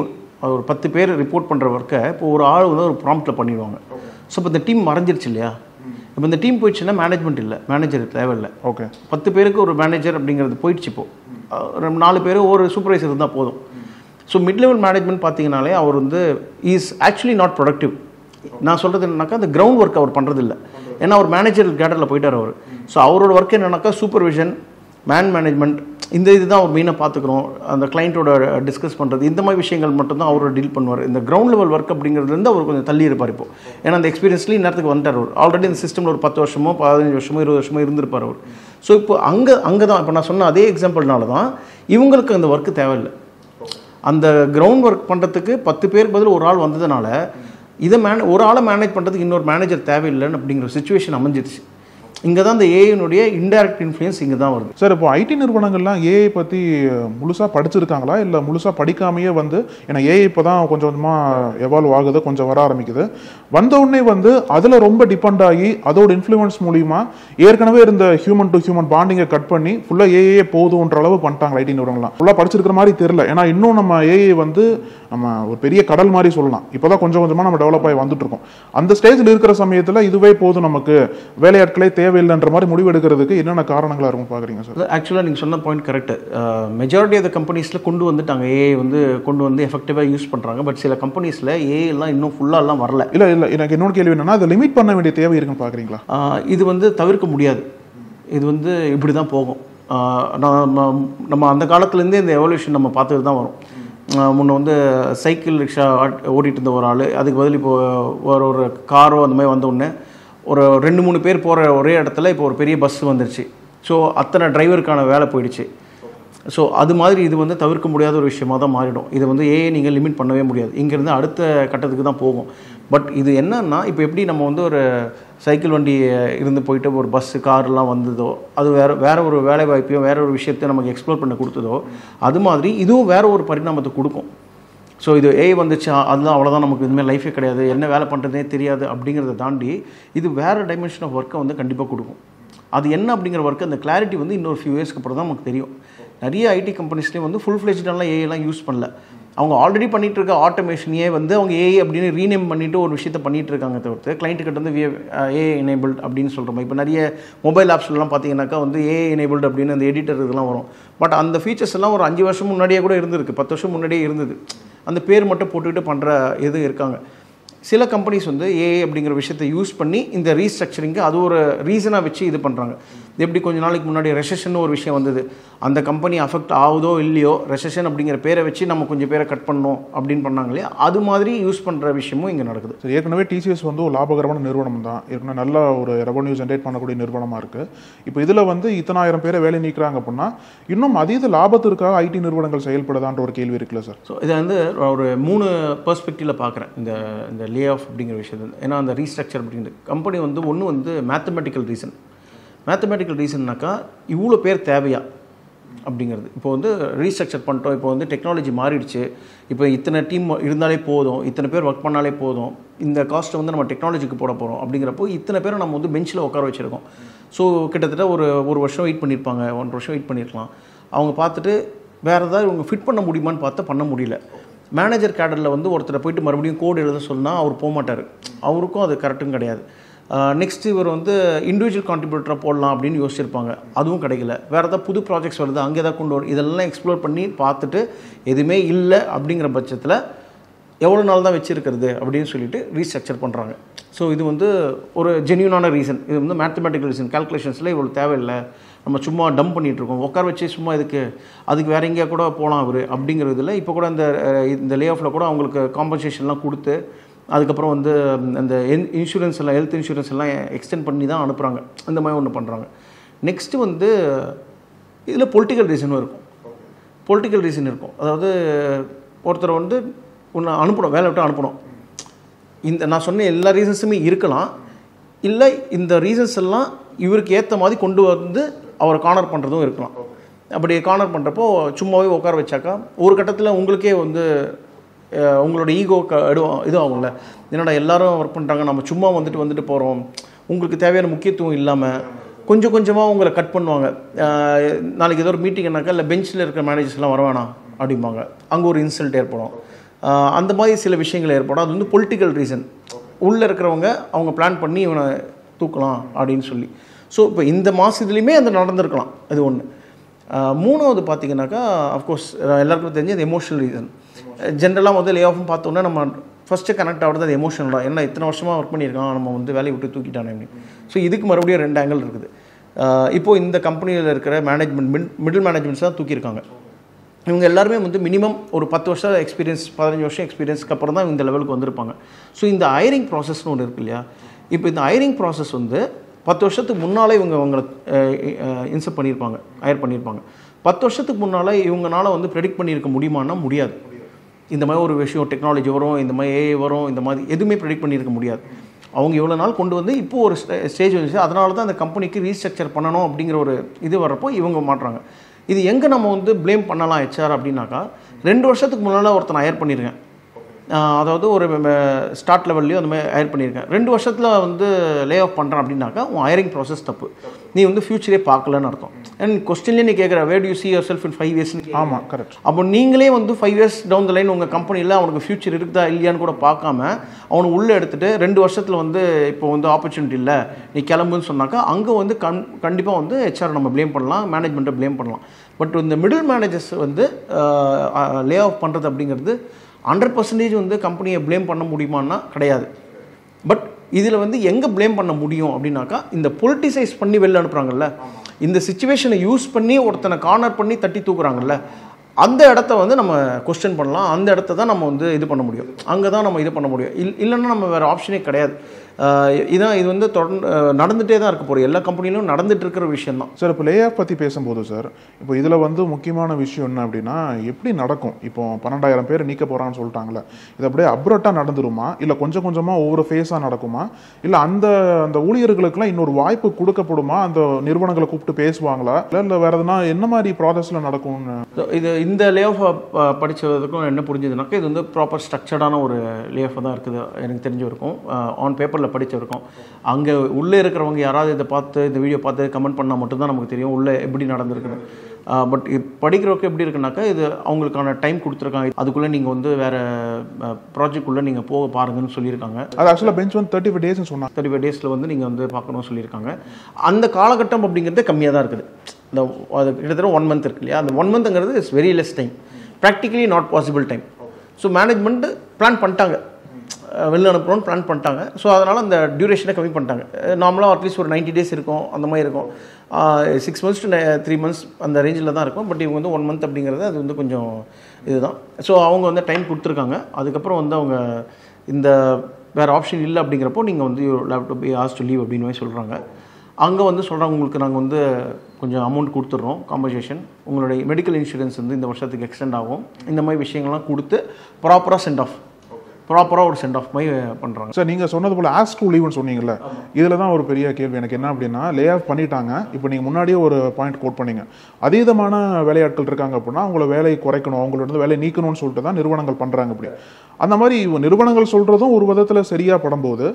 ஒரு 10 பேர் ரிப்போர்ட் பண்ணுற ஒர்க்கை இப்போ ஒரு ஆள் வந்து ஒரு ப்ராம்ப்டில் பண்ணிடுவாங்க. ஸோ இப்போ இந்த டீம் மறைஞ்சிருச்சு இல்லையா? இப்போ இந்த டீம் போயிடுச்சுன்னா மேனேஜ்மெண்ட் இல்லை, மேனேஜர் தேவையில்லை. ஓகே. 10 பேருக்கு ஒரு மேனேஜர் அப்படிங்கிறது போயிடுச்சு. இப்போது 4 பேர் ஒரு சூப்பர்வைசர் இருந்தால் போதும். ஸோ மிட் லெவல் மேனேஜ்மெண்ட் பார்த்தீங்கனாலே அவர் வந்து இஸ் ஆக்சுவலி நாட் ப்ரொடக்டிவ். நான் சொல்கிறது என்னன்னாக்கா அந்த கிரவுண்ட் ஒர்க் அவர் பண்ணுறதில்ல. ஏன்னா அவர் மேனேஜர் கேடரில் போயிட்டார் அவர். ஸோ அவரோட ஒர்க் என்னன்னாக்கா சூப்பர்விஷன், மேனேஜ்மெண்ட், இந்த இதுதான் அவர் மெயினாக பார்த்துக்கிறோம். அந்த கிளைண்ட்டோட டிஸ்கஸ் பண்ணுறது, இந்த மாதிரி விஷயங்கள் மட்டும்தான் அவரோட டீல் பண்ணுவார். இந்த கிரவுண்ட் லெவல் ஒர்க் அப்படிங்கிறதுலேருந்து அவர் கொஞ்சம் தள்ளி இருப்பார். இப்போ ஏன்னா அந்த எக்ஸ்பீரியன்ஸ்லேயும் நேரத்துக்கு வந்துட்டார் அவர். ஆல்ரெடி இந்த சிஸ்டமில் ஒரு 10 வருஷமோ 15 வருஷமோ 20 வருஷமோ இருந்திருப்பார் அவர். ஸோ இப்போ அங்கே தான் இப்போ நான் சொன்ன அதே எக்ஸாம்பிள்னால தான் இவங்களுக்கு அந்த ஒர்க்கு தேவையில்லை. அந்த கிரவுண்ட் ஒர்க் பண்ணுறதுக்கு 10 பேருக்கு பதில் ஒரு ஆள் வந்ததுனால இதை ஒரு ஆளை மேனேஜ் பண்ணுறதுக்கு இன்னொரு மேனேஜர் தேவையில்லைன்னு அப்படிங்கிற சுச்சுவேஷன் அமைஞ்சிருச்சு. இங்கே தான் இந்த ஏஐனுடைய இன்டைரக்ட் இன்ஃப்ளூயன்ஸ் இங்கே தான் வருது. சார், இப்போ ஐடி நிறுவனங்கள்லாம் ஏஐ பற்றி முழுசாக படிச்சிருக்காங்களா இல்லை முழுசாக படிக்காமையே வந்து, ஏன்னா ஏஐ இப்போ தான் கொஞ்சம் கொஞ்சமாக எவால்வ் ஆகுது, கொஞ்சம் வர ஆரம்பிக்குது. வந்தவுடனே வந்து அதில் ரொம்ப டிபெண்ட் ஆகி அதோட இன்ஃப்ளூயன்ஸ் மூலிமா ஏற்கனவே இருந்த ஹியூமன் டு ஹியூமன் பாண்டிங்கை கட் பண்ணி ஃபுல்லாக ஏஐயே போதுன்ற அளவு பண்ணிட்டாங்க ஐடி நிறுவனங்கள்லாம். ஃபுல்லாக படிச்சிருக்கிற மாதிரி தெரியல. ஏன்னா இன்னும் நம்ம ஏஐ வந்து நம்ம ஒரு பெரிய கடல் மாதிரி சொல்லலாம். இப்போ தான் கொஞ்சம் கொஞ்சமாக நம்ம டெவலப் ஆகி வந்துட்டு இருக்கோம். அந்த ஸ்டேஜில் இருக்கிற சமயத்தில் இதுவே போதும், நமக்கு வேலையாட்களே தேவையில்லைன்ற மாதிரி முடிவு எடுக்கிறதுக்கு என்னென்ன காரணங்களாக இருக்கும் பார்க்குறீங்க சார்? ஆக்சுவலாக நீங்கள் சொன்ன point correct. Majority of the கம்பெனிஸில் கொண்டு வந்துட்டாங்க, ஏஐ வந்து கொண்டு வந்து எஃபெக்டிவாக யூஸ் பண்ணுறாங்க. பட் சில கம்பெனிஸில் ஏஐலாம் இன்னும் ஃபுல்லாலாம் வரல. இல்லை எனக்கு இன்னொரு கேள்வி என்னன்னா, அதை லிமிட் பண்ண வேண்டிய தேவை இருக்குன்னு பார்க்குறீங்களா? இது வந்து தவிர்க்க முடியாது. இது வந்து இப்படி தான் போகும். நம்ம அந்த காலத்துலேருந்தே இந்த எவல்யூஷன் நம்ம பார்த்துட்டு தான் வரும். முன்ன வந்து சைக்கிள் ரிக்ஷா ஓட்டிகிட்டு இருந்த ஒரு ஆள், அதுக்கு பதில் இப்போது ஒரு காரோ அந்த மாதிரி வந்தோடனே ஒரு 2-3 பேர் போகிற ஒரே இடத்துல இப்போ ஒரு பெரிய பஸ் வந்துருச்சு. ஸோ அத்தனை டிரைவருக்கான வேலை போயிடுச்சு. ஸோ அது மாதிரி இது வந்து தவிர்க்க முடியாத ஒரு விஷயமாக தான் மாறிடும். இது வந்து நீங்கள் லிமிட் பண்ணவே முடியாது, இங்கேருந்து அடுத்த கட்டத்துக்கு தான் போகும். பட் இது என்னன்னா, இப்போ எப்படி நம்ம வந்து ஒரு சைக்கிள் வண்டி இருந்து போயிட்டு ஒரு பஸ்ஸு கார்லாம் வந்ததோ, அது வேறு ஒரு வேலை வாய்ப்பையோ வேற ஒரு விஷயத்தை நமக்கு எக்ஸ்ப்ளோர் பண்ண கொடுத்ததோ, அது மாதிரி இதுவும் வேறு ஒரு பரிணாமத்தை கொடுக்கும். ஸோ இது வந்துச்சு அதுதான் அவ்வளோதான், நமக்கு இதுமாதிரி லைஃபே கிடையாது, என்ன வேலை பண்ணுறதே தெரியாது அப்படிங்கிறத தாண்டி இது வேறு டைமென்ஷன் ஆஃப் ஒர்க்கை வந்து கண்டிப்பாக கொடுக்கும். அது என்ன அப்படிங்கிற ஒர்க்கு, அந்த கிளாரிட்டி வந்து இன்னொரு ஃபியூ இயர்ஸ்க்கு அப்புறம் தான் நமக்கு தெரியும். நிறைய ஐடி கம்பெனிஸ்லேயும் வந்து ஃபுல் ஃப்ளெஜ்டெல்லாம் ஏஐலாம் யூஸ் பண்ணல. அவங்க ஆல்ரெடி பண்ணிகிட்டு இருக்க ஆட்டோமேஷனையே வந்து அவங்க ஏஐ அப்படின்னு ரீநேம் பண்ணிவிட்டு ஒரு விஷயத்தை பண்ணிகிட்டு இருக்காங்க தவிர்த்து, கிளைண்ட்டுக்கிட்ட வந்து ஏஐ எனேபிள்ட் அப்படின்னு சொல்கிறோம். இப்போ நிறைய மொபைல் ஆப்ஸ்லாம் பார்த்தீங்கன்னாக்கா வந்து ஏஐ எனேபிள்ட் அப்படின்னு அந்த எடிட்டர் இதெல்லாம் வரும். பட் அந்த ஃபீச்சர்ஸ் எல்லாம் ஒரு 5 வருஷம் முன்னாடியே கூட இருந்திருக்கு, 10 வருஷம் முன்னாடியே இருந்தது. அந்த பேர் மட்டும் போட்டுக்கிட்டு பண்ணுற இது இருக்காங்க. சில கம்பெனிஸ் வந்து ஏஐ அப்படிங்கிற விஷயத்தை யூஸ் பண்ணி இந்த ரீஸ்ட்ரக்சரிங்கு அது ஒரு ரீசனாக வச்சு இது பண்ணுறாங்க. எப்படி கொஞ்ச நாளைக்கு முன்னாடி ரெசெஷன் ஒரு விஷயம் வந்தது, அந்த கம்பெனி அஃபெக்ட் ஆகுதோ இல்லையோ ரெசெஷன் அப்படிங்கிற பேரை வச்சு நம்ம கொஞ்சம் பேரை கட் பண்ணோம் அப்படின்னு பண்ணாங்க இல்லையா, அது மாதிரி யூஸ் பண்ணுற விஷயமும் இங்கே நடக்குது. சரி, ஏற்கனவே டிசிஎஸ் வந்து ஒரு லாபகரமான நிறுவனம் தான், ஏற்கனவே நல்ல ஒரு ரெவன்யூ ஜென்ரேட் பண்ணக்கூடிய நிறுவனமாக இருக்குது. இப்போ இதில் வந்து இத்தனை ஆயிரம் பேரை வேலை நீக்கிறாங்க அப்படின்னா இன்னும் அதீத லாபத்திற்காக ஐடி நிறுவனங்கள் செயல்படுதான்ற ஒரு கேள்வி இருக்குல்ல சார்? ஸோ இதை வந்து ஒரு 3 பெர்ஸ்பெக்டிவில் பார்க்குறேன் இந்த லே ஆஃப் அப்படிங்கிற விஷயத்தை. ஏன்னா அந்த ரீஸ்ட்ரக்சர் அப்படிங்கிறது கம்பெனி வந்து ஒன்று வந்து மேத்தமெட்டிக்கல் ரீசன்னாக்கா இவ்வளோ பேர் தேவையா அப்படிங்கிறது. இப்போ வந்து ரீஸ்ட்ரக்சர் பண்ணிட்டோம், இப்போ வந்து டெக்னாலஜி மாறிடுச்சு, இப்போ இத்தனை டீம் இருந்தாலே போதும், இத்தனை பேர் ஒர்க் பண்ணாலே போதும், இந்த காஸ்ட்டை வந்து நம்ம டெக்னாலஜிக்கு போட போகிறோம் அப்படிங்கிறப்போ இத்தனை பேரை நம்ம வந்து பெஞ்சில் உட்கார வச்சுருக்கோம். ஸோ கிட்டத்தட்ட ஒரு வருஷம் வெயிட் பண்ணியிருப்பாங்க, 1 வருஷம் வெயிட் பண்ணியிருக்கலாம். அவங்க பார்த்துட்டு வேறு ஏதாவது இவங்க ஃபிட் பண்ண முடியுமான்னு பார்த்தா பண்ண முடியல. மேனேஜர் கேடரில் வந்து ஒருத்தரை போயிட்டு மறுபடியும் கோடு எழுத சொன்னால் அவர் போக மாட்டார், அவருக்கும் அது கரெக்டும் கிடையாது. நெக்ஸ்ட் இவர் வந்து இண்டிவிஜுவல் கான்ட்ரிபியூட்டராக போடலாம் அப்படின்னு யோசிச்சிருப்பாங்க, அதுவும் கிடைக்கல. வேறு ஏதாவது புது ப்ராஜெக்ட்ஸ் வருது, அங்கே ஏதாவது கொண்டு வரும், இதெல்லாம் எக்ஸ்ப்ளோர் பண்ணி பார்த்துட்டு எதுவுமே இல்லை அப்படிங்கிற பட்சத்தில் எவ்வளோ நாள் தான் வச்சுருக்கிறது அப்படின்னு சொல்லிட்டு ரீஸ்ட்ரக்சர் பண்ணுறாங்க. ஸோ இது வந்து ஒரு ஜென்யூனான ரீசன், இது வந்து மேத்தமெட்டிக்கல் ரீசன். கால்குலேஷன்ஸில் இவ்வளோ தேவையில்லை, நம்ம சும்மா டம்ப் பண்ணிகிட்ருக்கோம், உட்கார வச்சு சும்மா அதுக்கு வேறு எங்கேயா கூட போகலாம் அவர் அப்படிங்கிறதுல. இப்போ கூட இந்த லே ஆஃபில் கூட அவங்களுக்கு காம்பன்சேஷன்லாம் கொடுத்து அதுக்கப்புறம் வந்து அந்த இன்சூரன்ஸ் எல்லாம், ஹெல்த் இன்சூரன்ஸ் எல்லாம் எக்ஸ்டெண்ட் பண்ணி தான் அனுப்புகிறாங்க. இந்த மாதிரி ஒன்று பண்ணுறாங்க. நெக்ஸ்ட்டு வந்து இதில் பொலிட்டிக்கல் ரீசனும் இருக்கும். அதாவது ஒருத்தர் வந்து ஒன்று அனுப்பணும், வேலை விட்டு அனுப்பணும். நான் சொன்ன எல்லா ரீசன்ஸுமே இருக்கலாம், இல்லை இந்த ரீசன்ஸ் எல்லாம் இவருக்கு ஏற்ற மாதிரி கொண்டு வந்து அவரை கார்னர் பண்ணுறதும் இருக்கலாம். அப்படி கார்னர் பண்ணுறப்போ சும்மாவே உட்கார வச்சாக்கா ஒரு கட்டத்தில் உங்களுக்கே வந்து உங்களோட ஈகோ இது ஆகும்ல, என்னடா எல்லாரும் ஒர்க் பண்ணுறாங்க, நம்ம சும்மா வந்துட்டு போகிறோம், உங்களுக்கு தேவையான முக்கியத்துவம் இல்லாமல் கொஞ்சம் கொஞ்சமாக உங்களை கட் பண்ணுவாங்க. நாளைக்கு ஏதோ ஒரு மீட்டிங்னாக்கா இல்லை பெஞ்சில் இருக்கிற மேனேஜர்ஸ்லாம் வரவேணாம் அப்படிம்பாங்க, அங்கே ஒரு இன்சல்ட் ஏற்படும். அந்த மாதிரி சில விஷயங்கள் ஏற்படும். அது வந்து பொலிட்டிக்கல் ரீசன், உள்ளே இருக்கிறவங்க அவங்க பிளான் பண்ணி இவனை தூக்கலாம் அப்படின்னு சொல்லி. ஸோ இப்போ இந்த மாதத்துலேயுமே அது நடந்திருக்கலாம், அது ஒன்று. மூணாவது பார்த்தீங்கன்னாக்கா அஃப்கோர்ஸ் எல்லாருக்கும் தெரிஞ்சு அது எமோஷனல் ரீசன். ஜென்ரலாக வந்து லே ஆஃப்னு பார்த்தோன்னா நம்ம ஃபஸ்ட்டு கனெக்ட் ஆகிறது அது எமோஷனல் தான். ஏன்னா இத்தனை வருஷமாக ஒர்க் பண்ணியிருக்கான், நம்ம வந்து வேலையை விட்டு தூக்கிட்டானே அப்படின்னு. ஸோ இதுக்கு மறுபடியும் 2 ஆங்கிள் இருக்குது. இப்போது இந்த கம்பெனியில் இருக்கிற மிடில் மேனேஜ்மெண்ட்ஸ் தான் தூக்கியிருக்காங்க. இவங்க எல்லாருமே வந்து மினிமம் ஒரு 10 வருஷம் எக்ஸ்பீரியன்ஸ், 15 வருஷம் எக்ஸ்பீரியன்ஸ்க்கு அப்புறம் தான் இந்த லெவலுக்கு வந்திருப்பாங்க. ஸோ இந்த ஹைரிங் ப்ராசஸ்னு ஒன்று இருக்கு இல்லையா, இப்போ இந்த ஹைரிங் ப்ராசஸ் வந்து 10 வருஷத்துக்கு முன்னாலே அவங்களை இன்செப்ட் பண்ணியிருப்பாங்க, ஹையர் பண்ணியிருப்பாங்க. 10 வருஷத்துக்கு முன்னால் இவங்களால வந்து ப்ரெடிக்ட் பண்ணியிருக்க முடியுமான்னா முடியாது. இந்த மாதிரி ஒரு விஷயம் டெக்னாலஜி வரும், இந்த மாதிரி ஏஐ வரும், இந்த மாதிரி எதுவுமே ப்ரெடிக்ட் பண்ணியிருக்க முடியாது. அவங்க இவ்வளோ நாள் கொண்டு வந்து இப்போது ஒரு ஸ்டேஜ் வந்துச்சு. அதனால தான் அந்த கம்பெனிக்கு ரீஸ்ட்ரக்சர் பண்ணணும் அப்படிங்கிற ஒரு இது வர்றப்போ இவங்க மாட்டுறாங்க. இது எங்கே நம்ம வந்து ப்ளேம் பண்ணலாம் ஹெச்ஆர் அப்படின்னாக்கா, 2 வருஷத்துக்கு முன்னால் ஒருத்தனை ஹையர் பண்ணியிருக்கேன், அதாவது ஒரு ஸ்டார்ட் லெவல்லையும் அந்த மாதிரி ஹையர் பண்ணியிருக்கேன். 2 வருஷத்தில் வந்து லே ஆஃப் பண்ணுறேன் அப்படின்னாக்கா உன் ஹையரிங் ப்ராசஸ் தப்பு, நீ வந்து ஃபியூச்சரே பார்க்கலன்னு அர்த்தம். அண்ட் கொஸ்டின்லேயே நீ கேட்குற where do you see yourself in 5 years? ஆமாம், கரெக்ட். அப்போ நீங்களே வந்து 5 years டவுன் த லைன் உங்கள் கம்பெனியில் அவனுக்கு ஃபியூச்சர் இருக்குதா இல்லையான்னு கூட பார்க்காம அவனை உள்ளே எடுத்துகிட்டு 2 வருஷத்தில் வந்து இப்போ வந்து ஆப்பர்ச்சுனிட்டி இல்லை நீ கிளம்புன்னு சொன்னாக்கா அங்கே வந்து கண்டிப்பாக வந்து ஹெச்ஆர் நம்ம ப்ளேம் பண்ணலாம், மேனேஜ்மெண்ட்டை ப்ளேம் பண்ணலாம். பட் இந்த மிடில் மேனேஜர்ஸ் வந்து லே ஆஃப் பண்ணுறது அப்படிங்கிறது 100% வந்து கம்பெனியை ப்ளேம் பண்ண முடியுமான்னா கிடையாது. பட் இதில் வந்து எங்கே ப்ளேம் பண்ண முடியும் அப்படின்னாக்கா, இந்த பொலிட்டிசைஸ் பண்ணி வெளில அனுப்புகிறாங்கல்ல, இந்த சிச்சுவேஷனை யூஸ் பண்ணி ஒருத்தனை கார்னர் பண்ணி தட்டி தூக்குறாங்கல்ல, அந்த இடத்த வந்து நம்ம கொஸ்டின் பண்ணலாம், அந்த இடத்த தான் நம்ம வந்து இது பண்ண முடியும், அங்கே தான் நம்ம இது பண்ண முடியும். இல்லைன்னா நம்ம வேறு ஆப்ஷனே கிடையாது. இது வந்து தொடர்ந்து நடந்துகிட்டே தான் இருக்க போகிறோம். எல்லா கம்பெனிலும் நடந்துட்டு இருக்கிற விஷயம் தான் சார். இப்போ லே ஆஃப் பற்றி பேசும்போது சார், இப்போ இதில் வந்து முக்கியமான விஷயம் என்ன அப்படின்னா, எப்படி நடக்கும்? இப்போ 12,000 பேர் நீக்க போகிறான்னு சொல்லிட்டாங்களே, இது அப்படியே அப்ரட்டாக நடந்துருமா, இல்லை கொஞ்சம் கொஞ்சமாக ஒவ்வொரு ஃபேஸாக நடக்குமா, இல்லை அந்த ஊழியர்களுக்கெல்லாம் இன்னொரு வாய்ப்பு கொடுக்கப்படுமா, அந்த நிறுவனங்களை கூப்பிட்டு பேசுவாங்களா, இல்லை வேறு எதுனா என்ன மாதிரி ப்ராசஸில் நடக்கும்னு? இது இந்த லே ஆஃப் படித்ததுக்கும் என்ன புரிஞ்சதுனாக்கா, இது வந்து ப்ராப்பர் ஸ்ட்ரக்சர்டான ஒரு லே ஆஃப் தான் இருக்குது எனக்கு தெரிஞ்ச வரைக்கும். ஆன் பேப்பரில் படிச்சிருக்கோம். அங்கே உள்ளே இருக்கிறவங்க யாராவது இதை பார்த்து இந்த வீடியோ பார்த்து கமெண்ட் பண்ணால் மட்டும்தான் நமக்கு தெரியும் உள்ளே எப்படி நடந்திருக்குன்னு. பட் படிக்கிறவங்க எப்படி இருக்குனாக்கா, இது அவங்களுக்கான டைம் கொடுத்துருக்காங்க, அதுக்குள்ளே நீங்கள் வந்து வேறு ப்ராஜெக்ட்குள்ளே நீங்கள் போக பாருங்கன்னு சொல்லியிருக்காங்க. அது ஆக்சுவலாக பெஞ்ச் வந்து 35 டேஸ்ன்னு சொன்னாங்க. 35 டேஸில் வந்து நீங்கள் வந்து பார்க்கணும்னு சொல்லியிருக்காங்க. அந்த காலகட்டம் அப்படிங்கிறது கம்மியாக தான் இருக்குது. அது கிட்டத்தட்ட 1 மந்த் இருக்கு இல்லையா, அந்த 1 மந்த்ங்கிறது is very less time, practically not possible time. So management plan பண்ணிட்டாங்க, வெளில அனுப்புகிறோன்னு பிளான் பண்ணிட்டாங்க. ஸோ அதனால் அந்த டியூரேஷனை கம்மி பண்ணிட்டாங்க. நார்மலாக அட்லீஸ்ட் ஒரு 90 டேஸ் இருக்கும், அந்த மாதிரி இருக்கும். 6 months to 3 months அந்த ரேஞ்சில் தான் இருக்கும். பட் இவங்க வந்து 1 month அப்படிங்கிறது அது வந்து கொஞ்சம் இதுதான். ஸோ அவங்க வந்து டைம் கொடுத்துருக்காங்க. அதுக்கப்புறம் வந்து அவங்க இந்த வேறு ஆப்ஷன் இல்லை அப்படிங்கிறப்போ நீங்கள் வந்து you have to be asked to leave அப்படின்னு சொல்கிறாங்க. அங்கே வந்து சொல்கிறாங்க, உங்களுக்கு நாங்கள் வந்து கொஞ்சம் அமௌண்ட் கொடுத்துட்றோம் காம்பன்சேஷன், உங்களுடைய மெடிக்கல் இன்சூரன்ஸ் வந்து இந்த வருஷத்துக்கு எக்ஸ்டெண்ட் ஆகும், இந்த மாதிரி விஷயங்கள்லாம் கொடுத்து ப்ராப்பராக ஒரு சென்ட் ஆஃப் மாதிரி பண்ணுறாங்க. சார், நீங்கள் சொன்னது போல் ஆஸ்க் டு லீவ்னு சொன்னீங்கல்ல, இதில் தான் ஒரு பெரிய கேள்வி எனக்கு என்ன அப்படின்னா, லே ஆஃப் பண்ணிட்டாங்க. இப்போ நீங்கள் முன்னாடியே ஒரு பாயிண்ட் கோட் பண்ணீங்க, அதீதமான வேலையாட்கள் இருக்காங்க அப்படின்னா அவங்கள வேலையை குறைக்கணும், அவங்களோட வேலையை நீக்கணும்னு சொல்லிட்டு தான் நிறுவனங்கள் பண்ணுறாங்க. அப்படி அந்த மாதிரி நிறுவனங்கள் சொல்கிறதும் ஒரு விதத்தில் சரியாக படும்போது,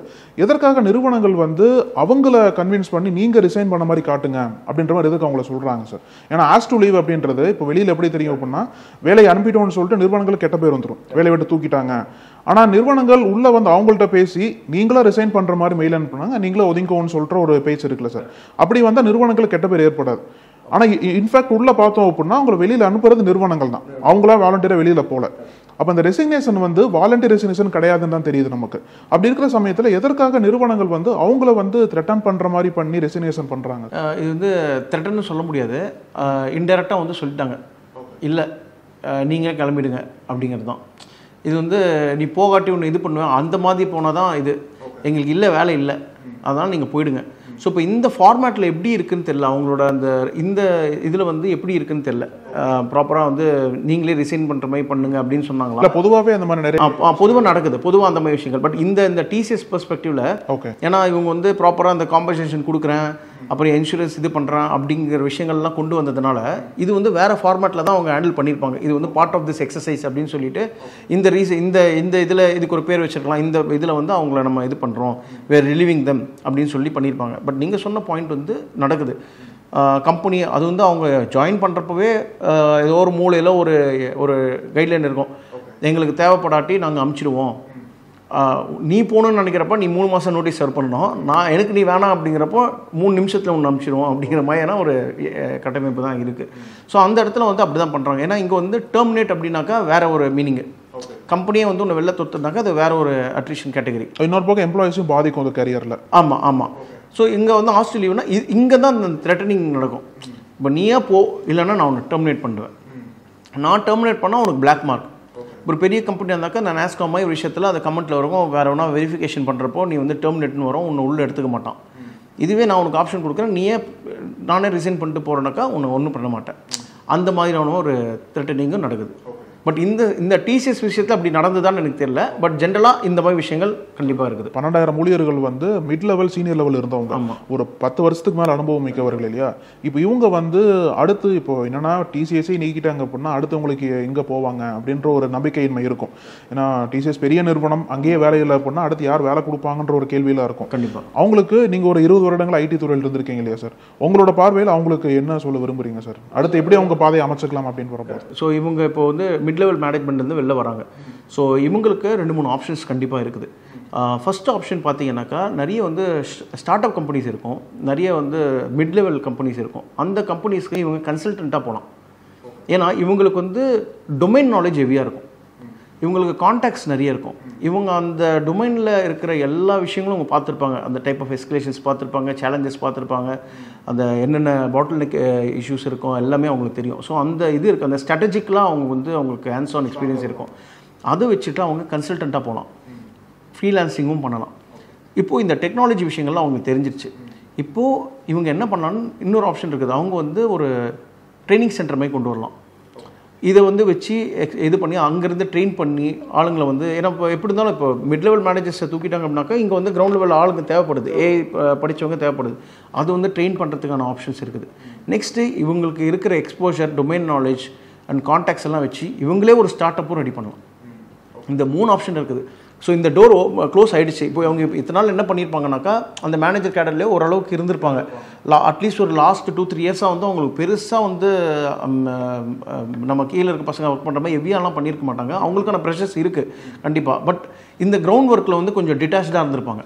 எதற்காக நிறுவனங்கள் வந்து அவங்கள கன்வின்ஸ் பண்ணி நீங்கள் ரிசைன் பண்ண மாதிரி காட்டுங்க அப்படின்ற மாதிரி எதுக்கு அவங்கள சொல்கிறாங்க சார்? ஏன்னா ஆஸ்க் டு லீவ் அப்படின்றது இப்போ வெளியில் எப்படி தெரியும் அப்படின்னா, வேலையை அனுப்பிட்டோம்னு சொல்லிட்டு நிறுவனங்களுக்கு கெட்ட பேர் வந்துடும், வேலையை விட்டு தூக்கிட்டாங்க. ஆனால் நிறுவனங்கள் உள்ளே வந்து அவங்கள்ட்ட பேசி நீங்களா ரிசைன் பண்ணுற மாதிரி மெயில் அனுப்புனாங்க, நீங்களே ஒதுங்கோன்னு சொல்கிற ஒரு பேச்சு இருக்குல்ல சார், அப்படி வந்தால் நிறுவனங்களுக்கு கெட்ட பேர் ஏற்படாது. ஆனால் இன்ஃபேக்ட் உள்ளே பார்த்தோம் அப்படின்னா அவங்கள வெளியில் அனுப்புறது நிறுவனங்கள் தான், அவங்களா வாலண்டியராக வெளியில் போல. அப்போ அந்த ரெசிக்னேஷன் வந்து வாலண்டியர் ரெசிக்னேஷன் கிடையாதுன்னு தான் தெரியுது நமக்கு. அப்படி இருக்கிற சமயத்தில் எதற்காக நிறுவனங்கள் வந்து அவங்கள வந்து த்ரெட்டன் பண்ணுற மாதிரி பண்ணி ரெசிக்னேஷன் பண்ணுறாங்க? இது வந்து த்ரெட்டன்னு சொல்ல முடியாது, இன்டெரக்டாக வந்து சொல்லிட்டாங்க, இல்லை நீங்கள் கிளம்பிடுங்க அப்படிங்கிறது தான். இது வந்து நீ போகாட்டி ஒன்று இது பண்ணுவேன், அந்த மாதிரி போனால் தான் இது எங்களுக்கு இல்லை, வேலை இல்லை, அதனால் நீங்கள் போயிடுங்க. ஸோ இப்போ இந்த ஃபார்மேட்டில் எப்படி இருக்குன்னு தெரியல, அவங்களோட இந்த இதில் வந்து எப்படி இருக்குன்னு தெரியல. ப்ராப்பராக வந்து நீங்களே ரிசைன் பண்ணுற மாதிரி பண்ணுங்க அப்படின்னு சொன்னாங்களா? பொதுவாகவே அந்த மாதிரி நிறைய பொதுவாக நடக்குது, பொதுவாக அந்த மாதிரி விஷயங்கள். பட் இந்த டிசிஎஸ் பெர்ஸ்பெக்டிவ்ல ஓகே, ஏன்னா இவங்க வந்து ப்ராப்பராக அந்த காம்பன்சேஷன் கொடுக்குறேன், அப்புறம் இன்சூரன்ஸ் இது பண்ணுறேன் அப்படிங்கிற விஷயங்கள்லாம் கொண்டு வந்ததுனால இது வந்து வேறு ஃபார்மேட்டில் தான் அவங்க ஹேண்டில் பண்ணியிருப்பாங்க. இது வந்து பார்ட் ஆஃப் திஸ் எக்ஸசைஸ் அப்படின்னு சொல்லிட்டு இந்த இதில் இதுக்கு ஒரு பேர் வச்சுருக்கலாம், இந்த இதில் வந்து அவங்கள நம்ம இது பண்ணுறோம், வேர் ரிலீவிங் தம் அப்படின்னு சொல்லி பண்ணியிருப்பாங்க. பட் நீங்கள் சொன்ன பாயிண்ட் வந்து நடக்குது. கம்பெனி அது வந்து அவங்க ஜாயின் பண்ணுறப்பவே ஏதோ ஒரு மூலையில் ஒரு கைட்லைன் இருக்கும், எங்களுக்கு தேவைப்படாட்டி நாங்கள் அமுச்சிடுவோம், நீ போகணுன்னு நினைக்கிறப்ப நீ 3 மாதம் நோட்டீஸ் சர்வ் பண்ணணும், எனக்கு நீ வேணாம் அப்படிங்கிறப்போ 3 நிமிஷத்தில் ஒன்று அனுப்பிச்சிடுவோம் அப்படிங்கிற மாதிரியான ஒரு கட்டமைப்பு தான் இருக்குது. ஸோ அந்த இடத்துல வந்து அப்படி தான் பண்ணுறாங்க. ஏன்னா இங்கே வந்து டெர்மினேட் அப்படின்னாக்கா வேற ஒரு மீனிங்கு, கம்பெனியை வந்து ஒன்று வெளில தொத்துனாக்கா அது வேற ஒரு அட்ரிஷன் கேட்டகரி, இன்னொரு பக்கம் எம்ப்ளாயிஸும் பாதிக்கும் அந்த கரியரில். ஆமாம். ஸோ இங்கே வந்து ஆஸ்திரேலியானா இங்கே தான் இந்த த்ரெட்டனிங் நடக்கும். இப்போ நீயா போ, இல்லைன்னா நான் உன்னை டெர்மினேட் பண்ணுவேன், நான் டெர்மினேட் பண்ணால் உனக்கு பிளாக் மார்க். ஒரு பெரிய கம்பெனி இருந்தாக்கா நான் நாஸ்காம் மாதிரி ஒரு விஷயத்தில் அந்த கமெண்ட்டில் வரும், வேறு வேணா வெரிஃபிகேஷன் பண்ணுறப்போ நீ வந்து டெர்மினேட்னு வரும், உன்னை உள்ளே எடுத்துக்க மாட்டான். இதுவே நான் உனக்கு ஆப்ஷன் கொடுக்குறேன், நானே ரிசைன் பண்ணிட்டு போகிறேன்னாக்கா உன்னை ஒன்றும் பண்ண மாட்டேன். அந்த மாதிரியான ஒரு த்ரெட்டனிங்கும் நடக்குது. பட் இந்த டிசிஎஸ் விஷயத்தில் அப்படி நடந்துதான்னு எனக்கு தெரியல. பட் ஜென்ரலாக இந்த மாதிரி விஷயங்கள் கண்டிப்பாக இருக்குது. 12,000 ஊழியர்கள் வந்து மிட் லெவல் சீனியர் லெவல் இருந்தவங்க, ஒரு 10 வருஷத்துக்கு மேலே அனுபவம் மிக்கவர்கள் இல்லையா. இப்போ இவங்க வந்து அடுத்து இப்போ என்னன்னா டிசிஎஸ்ஐ நீக்கிட்டாங்க அப்படின்னா அடுத்தவங்களுக்கு எங்கே போவாங்க அப்படின்ற ஒரு நம்பிக்கையின்மை இருக்கும். ஏன்னா டிசிஎஸ் பெரிய நிறுவனம், அங்கேயே வேலை இல்லை அப்படின்னா அடுத்து யார் வேலை கொடுப்பாங்கன்ற ஒரு கேள்வியெல்லாம் இருக்கும். கண்டிப்பாக அவங்களுக்கு நீங்கள் ஒரு 20 வருடங்கள் ஐடி துறையில் இருந்திருக்கீங்க இல்லையா சார், உங்களோட பார்வையில் அவங்களுக்கு என்ன சொல்ல விரும்புறீங்க சார்? அடுத்து எப்படி அவங்க பாதையை அமைச்சிக்கலாம் அப்படின்னு வரப்போ? ஸோ இவங்க இப்போ வந்து மிட் லெவல் மேனேஜ்மெண்ட் வந்து வெளில வராங்க. ஸோ இவங்களுக்கு 2-3 ஆப்ஷன்ஸ் கண்டிப்பாக இருக்குது. ஃபர்ஸ்ட் ஆப்ஷன் பார்த்தீங்கன்னாக்கா நிறைய வந்து ஸ்டார்ட் அப் கம்பெனிஸ் இருக்கும், நிறைய வந்து மிட் லெவல் கம்பெனிஸ் இருக்கும். அந்த கம்பெனிஸ்க்கு இவங்க கன்சல்டண்ட்டாக போகலாம். ஏன்னா இவங்களுக்கு வந்து டொமைன் நாலேஜ் ஹெவியாக இருக்கும். இவங்களுக்கு கான்டாக்ட்ஸ் நிறைய இருக்கும். இவங்க அந்த டொமைனில் இருக்கிற எல்லா விஷயங்களும் அவங்க பார்த்துருப்பாங்க. அந்த டைப் ஆஃப் எஸ்கலேஷன்ஸ் பார்த்துருப்பாங்க, சேலஞ்சஸ் பார்த்துருப்பாங்க, அந்த என்னென்ன பாட்டில் நெக் இஷ்யூஸ் இருக்கும் எல்லாமே அவங்களுக்கு தெரியும். ஸோ அந்த இது இருக்குது, அந்த ஸ்ட்ராட்டஜிக்கெலாம் அவங்க வந்து அவங்களுக்கு ஹேண்ட்ஸ் ஆன் எக்ஸ்பீரியன்ஸ் இருக்கும். அதை வச்சுட்டு அவங்க கன்சல்டண்ட்டாக போகலாம், ஃப்ரீலான்சிங்கும் பண்ணலாம். இப்போது இந்த டெக்னாலஜி விஷயங்கள்லாம் அவங்களுக்கு தெரிஞ்சிருச்சு. இப்போது இவங்க என்ன பண்ணலான்னு இன்னொரு ஆப்ஷன் இருக்குது. அவங்க வந்து ஒரு ட்ரைனிங் சென்டர் மாதிரி கொண்டு வரலாம். இதை வந்து வச்சு இது பண்ணி அங்கேருந்து ட்ரெயின் பண்ணி ஆளுங்களை வந்து, ஏன்னா இப்போ எப்படி இருந்தாலும் இப்போ மிட் லெவல் மேனேஜர்ஸை தூக்கிட்டாங்க அப்படின்னாக்கா இங்கே வந்து கிரவுண்ட் லெவல் ஆளுங்க தேவைப்படுது, படித்தவங்க தேவைப்படுது. அது வந்து ட்ரெயின் பண்ணுறதுக்கான ஆப்ஷன்ஸ் இருக்குது. நெக்ஸ்ட்டு இவங்களுக்கு இருக்கிற exposure, domain knowledge and contacts எல்லாம் வச்சு இவங்களே ஒரு ஸ்டார்ட் அப்பும் ரெடி பண்ணலாம். இந்த 3 ஆப்ஷன் இருக்குது. ஸோ இந்த டோர் க்ளோஸ் ஆகிடுச்சு. இப்போ அவங்க இத்தனை நாள் என்ன பண்ணியிருப்பாங்கனாக்கா அந்த மேனேஜர் கேடர்லேயே ஓரளவுக்கு இருந்திருப்பாங்க. அட்லீஸ்ட் ஒரு லாஸ்ட் 2-3 இயர்ஸாக வந்து அவங்களுக்கு பெருசாக வந்து நம்ம கீழே இருக்க பசங்க ஒர்க் பண்ணுற மாதிரி ஹெவியாலாம் பண்ணியிருக்க மாட்டாங்க. அவங்களுக்கான ப்ரெஷர்ஸ் இருக்குது கண்டிப்பாக. பட் இந்த கிரவுண்ட் ஒர்க்கில் வந்து கொஞ்சம் டிட்டாச்சாக இருந்திருப்பாங்க.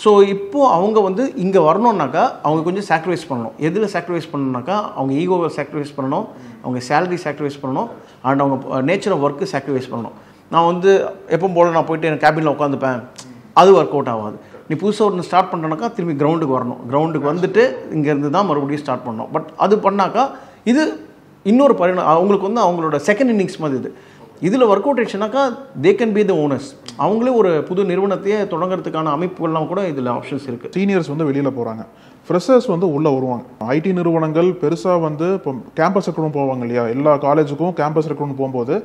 ஸோ இப்போது அவங்க வந்து இங்கே வரணுன்னாக்கா அவங்க கொஞ்சம் சாக்ரிஃபைஸ் பண்ணணும். எதில் சாக்ரிஃபைஸ் பண்ணணுன்னாக்கா அவங்க ஈகோவை சாக்ரிஃபைஸ் பண்ணணும், அவங்க சேலரி சாக்ரிஃபைஸ் பண்ணணும், அண்ட் அவங்க நேச்சர் ஆஃப் ஒர்க்கு சாக்ரிஃபைஸ் பண்ணணும். நான் வந்து எப்பவும் போல் நான் போயிட்டு எனக்கு கேபினில் உட்காந்துப்பேன், அது ஒர்க் அவுட் ஆகாது. நீ புதுசாக ஒன்று ஸ்டார்ட் பண்ணுறனாக்கா திரும்பி கிரவுண்டுக்கு வரணும், கிரவுண்டுக்கு வந்துட்டு இங்கேருந்து தான் மறுபடியும் ஸ்டார்ட் பண்ணணும். பட் அது பண்ணாக்கா இது இன்னொரு அவங்களுக்கு வந்து அவங்களோட செகண்ட் இன்னிங்ஸ் மாதிரி இது. இதில் ஒர்க் அவுட் ஆயிடுச்சுனாக்கா they can be the owners. அவங்களே ஒரு புது நிறுவனத்தையே தொடங்குறதுக்கான அமைப்புகள்லாம் கூட இதில் ஆப்ஷன்ஸ் இருக்குது. சீனியர்ஸ் வந்து வெளியில் போகிறாங்க, ஃப்ரெஷர்ஸ் வந்து உள்ளே வருவாங்க. ஐடி நிறுவனங்கள் பெருசாக வந்து இப்போ கேம்பஸ் ரெக்ரூட் போவாங்க இல்லையா, எல்லா காலேஜுக்கும் கேம்பஸ் ரெக்ரூட் போகும்போது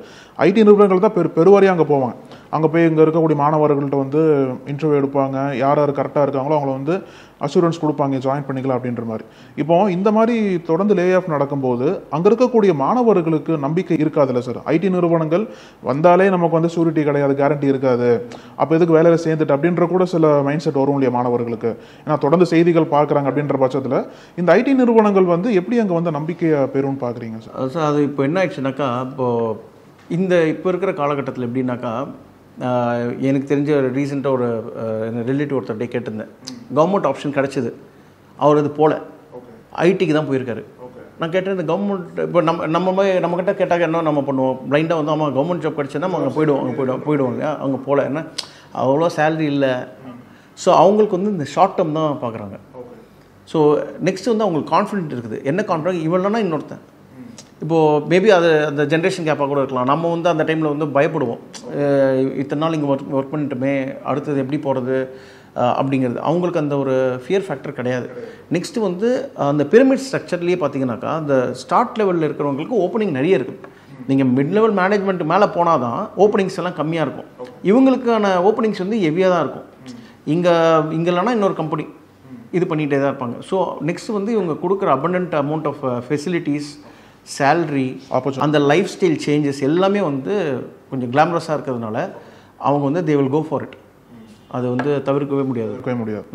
ஐடி நிறுவனங்கள் தான் பெருவாரியாக அங்கே போவாங்க. அங்கே போய் இங்கே இருக்கக்கூடிய மாணவர்கள்ட்ட வந்து இன்டர்வியூ எடுப்பாங்க, யார் யார் கரெக்டாக இருக்காங்களோ அவங்கள வந்து அஷூரன்ஸ் கொடுப்பாங்க, ஜாயின் பண்ணிக்கலாம் அப்படின்ற மாதிரி. இப்போ இந்த மாதிரி தொடர்ந்து லே ஆஃப் நடக்கும்போது அங்கே இருக்கக்கூடிய மாணவர்களுக்கு நம்பிக்கை இருக்காதுல்ல சார்? ஐடி நிறுவனங்கள் வந்தாலே நமக்கு வந்து ஷூரிட்டி கிடையாது, கேரண்டி இருக்காது, அப்போ எதுக்கு வேலையில் சேர்ந்துட்டு அப்படின்ற கூட சில மைண்ட் செட் வரும் இல்லையா மாணவர்களுக்கு. ஏன்னா தொடர்ந்து செய்திகள் பார்க்குறாங்க அப்படின்ற பட்சத்தில் இந்த ஐடி நிறுவனங்கள் வந்து எப்படி அங்கே வந்து நம்பிக்கையை பெறும்னு பார்க்குறீங்க சார்? சார் அது இப்போ என்ன ஆயிடுச்சுனாக்கா, இப்போ இருக்கிற காலகட்டத்தில் எப்படின்னாக்கா, எனக்கு தெரிஞ்ச ஒரு ரீசெண்டாக ஒரு ரிலேட்டிவ் ஒருத்தர்கிட்ட கேட்டிருந்தேன். கவர்மெண்ட் ஆப்ஷன் கிடச்சிது, அவர் அது போல ஐடிக்கு தான் போயிருக்காரு. நான் கேட்டேன், இந்த கவர்மெண்ட் இப்போ நம்மக்கிட்ட கேட்டாக்க என்ன நம்ம பண்ணுவோம், பிளைண்டாக வந்து ஆமாம் கவர்மெண்ட் ஜாப் கிடச்சதுன்னா அங்கே போயிடுவாங்க. அங்கே போகல, ஏன்னா அவ்வளோ சேலரி இல்லை. ஸோ அவங்களுக்கு வந்து இந்த ஷார்ட் டேர்ம் தான் பார்க்குறாங்க. ஸோ நெக்ஸ்ட் வந்து அவங்களுக்கு கான்ஃபிடென்ட் இருக்குது. என்ன கான்ஃபிடென்ட், இவனா இன்னொருத்தன். இப்போது மேபி அது அந்த ஜென்ரேஷன் கேப்பாக கூட இருக்கலாம். நம்ம வந்து அந்த டைமில் வந்து பயப்படுவோம், இத்தனை நாள் இங்கே ஒர்க் பண்ணிட்டுமே அடுத்தது எப்படி போகிறது அப்படிங்கிறது. அவங்களுக்கு அந்த ஒரு ஃபியர் ஃபேக்டர் கிடையாது. நெக்ஸ்ட்டு வந்து அந்த பிரமிட் ஸ்ட்ரக்சர்லேயே பார்த்தீங்கன்னாக்கா அந்த ஸ்டார்ட் லெவலில் இருக்கிறவங்களுக்கு ஓப்பனிங் நிறைய இருக்குது. நீங்கள் மிட் லெவல் மேனேஜ்மெண்ட் மேலே போனால் தான் ஓப்பனிங்ஸ் எல்லாம் கம்மியாக இருக்கும். இவங்களுக்கான ஓப்பனிங்ஸ் வந்து ஹெவியாக தான் இருக்கும். இங்கே இல்லைனா இன்னொரு கம்பெனி இது பண்ணிகிட்டே தான் இருப்பாங்க. ஸோ நெக்ஸ்ட் வந்து இவங்க கொடுக்குற abundant amount of facilities, salary, அந்த லைஃப் ஸ்டைல் சேஞ்சஸ் எல்லாமே வந்து கொஞ்சம் கிளாமரஸாக இருக்கிறதுனால அவங்க வந்து they will go for it. அது வந்து தவிர்க்கவே முடியாது.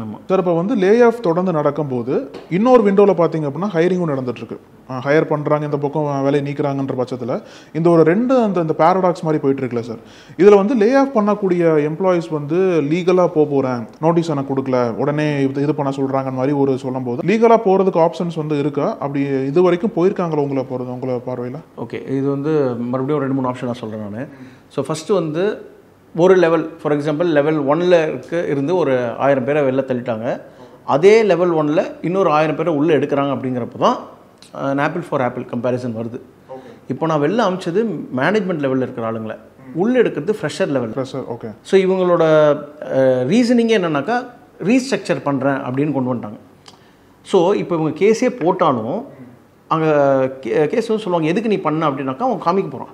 ஆமாம் சார். இப்போ வந்து லே ஆஃப் தொடர்ந்து நடக்கும்போது இன்னொரு விண்டோவில் பார்த்தீங்க அப்படின்னா ஹையரிங்கும் நடந்துட்டுருக்கு. ஹையர் பண்ணுறாங்க, இந்த பக்கம் வேலையை நீக்கிறாங்கன்ற பட்சத்தில் இந்த ஒரு அந்த பேரடாக்ஸ் மாதிரி போயிட்டு இருக்குல்ல சார். இதில் வந்து லே ஆஃப் பண்ணக்கூடிய எம்ப்ளாயிஸ் வந்து லீகலாக போகிறேன், நோட்டீஸ் எனக்கு கொடுக்கல, உடனே இது பண்ண சொல்கிறாங்கன்னு மாதிரி ஒரு சொல்லும் போது லீகலாக போகிறதுக்கு ஆப்ஷன்ஸ் வந்து இருக்கா? அப்படி இது வரைக்கும் போயிருக்காங்களா உங்களை பார்வையில்? ஓகே, இது வந்து மறுபடியும் 2-3 ஆப்ஷன் நான் சொல்கிறேன் நான். ஸோ ஃபஸ்ட்டு வந்து ஒரு லெவல், ஃபார் எக்ஸாம்பிள் லெவல் 1ல் இருந்து ஒரு 1000 பேரை வெளில தள்ளிட்டாங்க. அதே லெவல் 1ல் இன்னொரு 1000 பேரை உள்ளே எடுக்கிறாங்க. அப்படிங்கிறப்ப தான் ஆப்பிள் ஃபார் ஆப்பிள் கம்பேரிசன் வருது. இப்போ நான் வெளில அமிச்சது மேனேஜ்மெண்ட் லெவலில் இருக்கிற ஆளுங்களை, உள்ளே எடுக்கிறது ஃப்ரெஷர் லெவல். ஓகே. ஸோ இவங்களோட ரீசனிங்கே என்னன்னாக்கா ரீஸ்ட்ரக்சர் பண்ணுறேன் அப்படின்னு கொண்டு வந்துட்டாங்க. ஸோ இப்போ இவங்க கேஸே போட்டாலும் அங்கே கேஸ் வந்து சொல்லுவாங்க எதுக்கு நீ பண்ண அப்படின்னாக்கா அவங்க காமிக்க போகிறான்.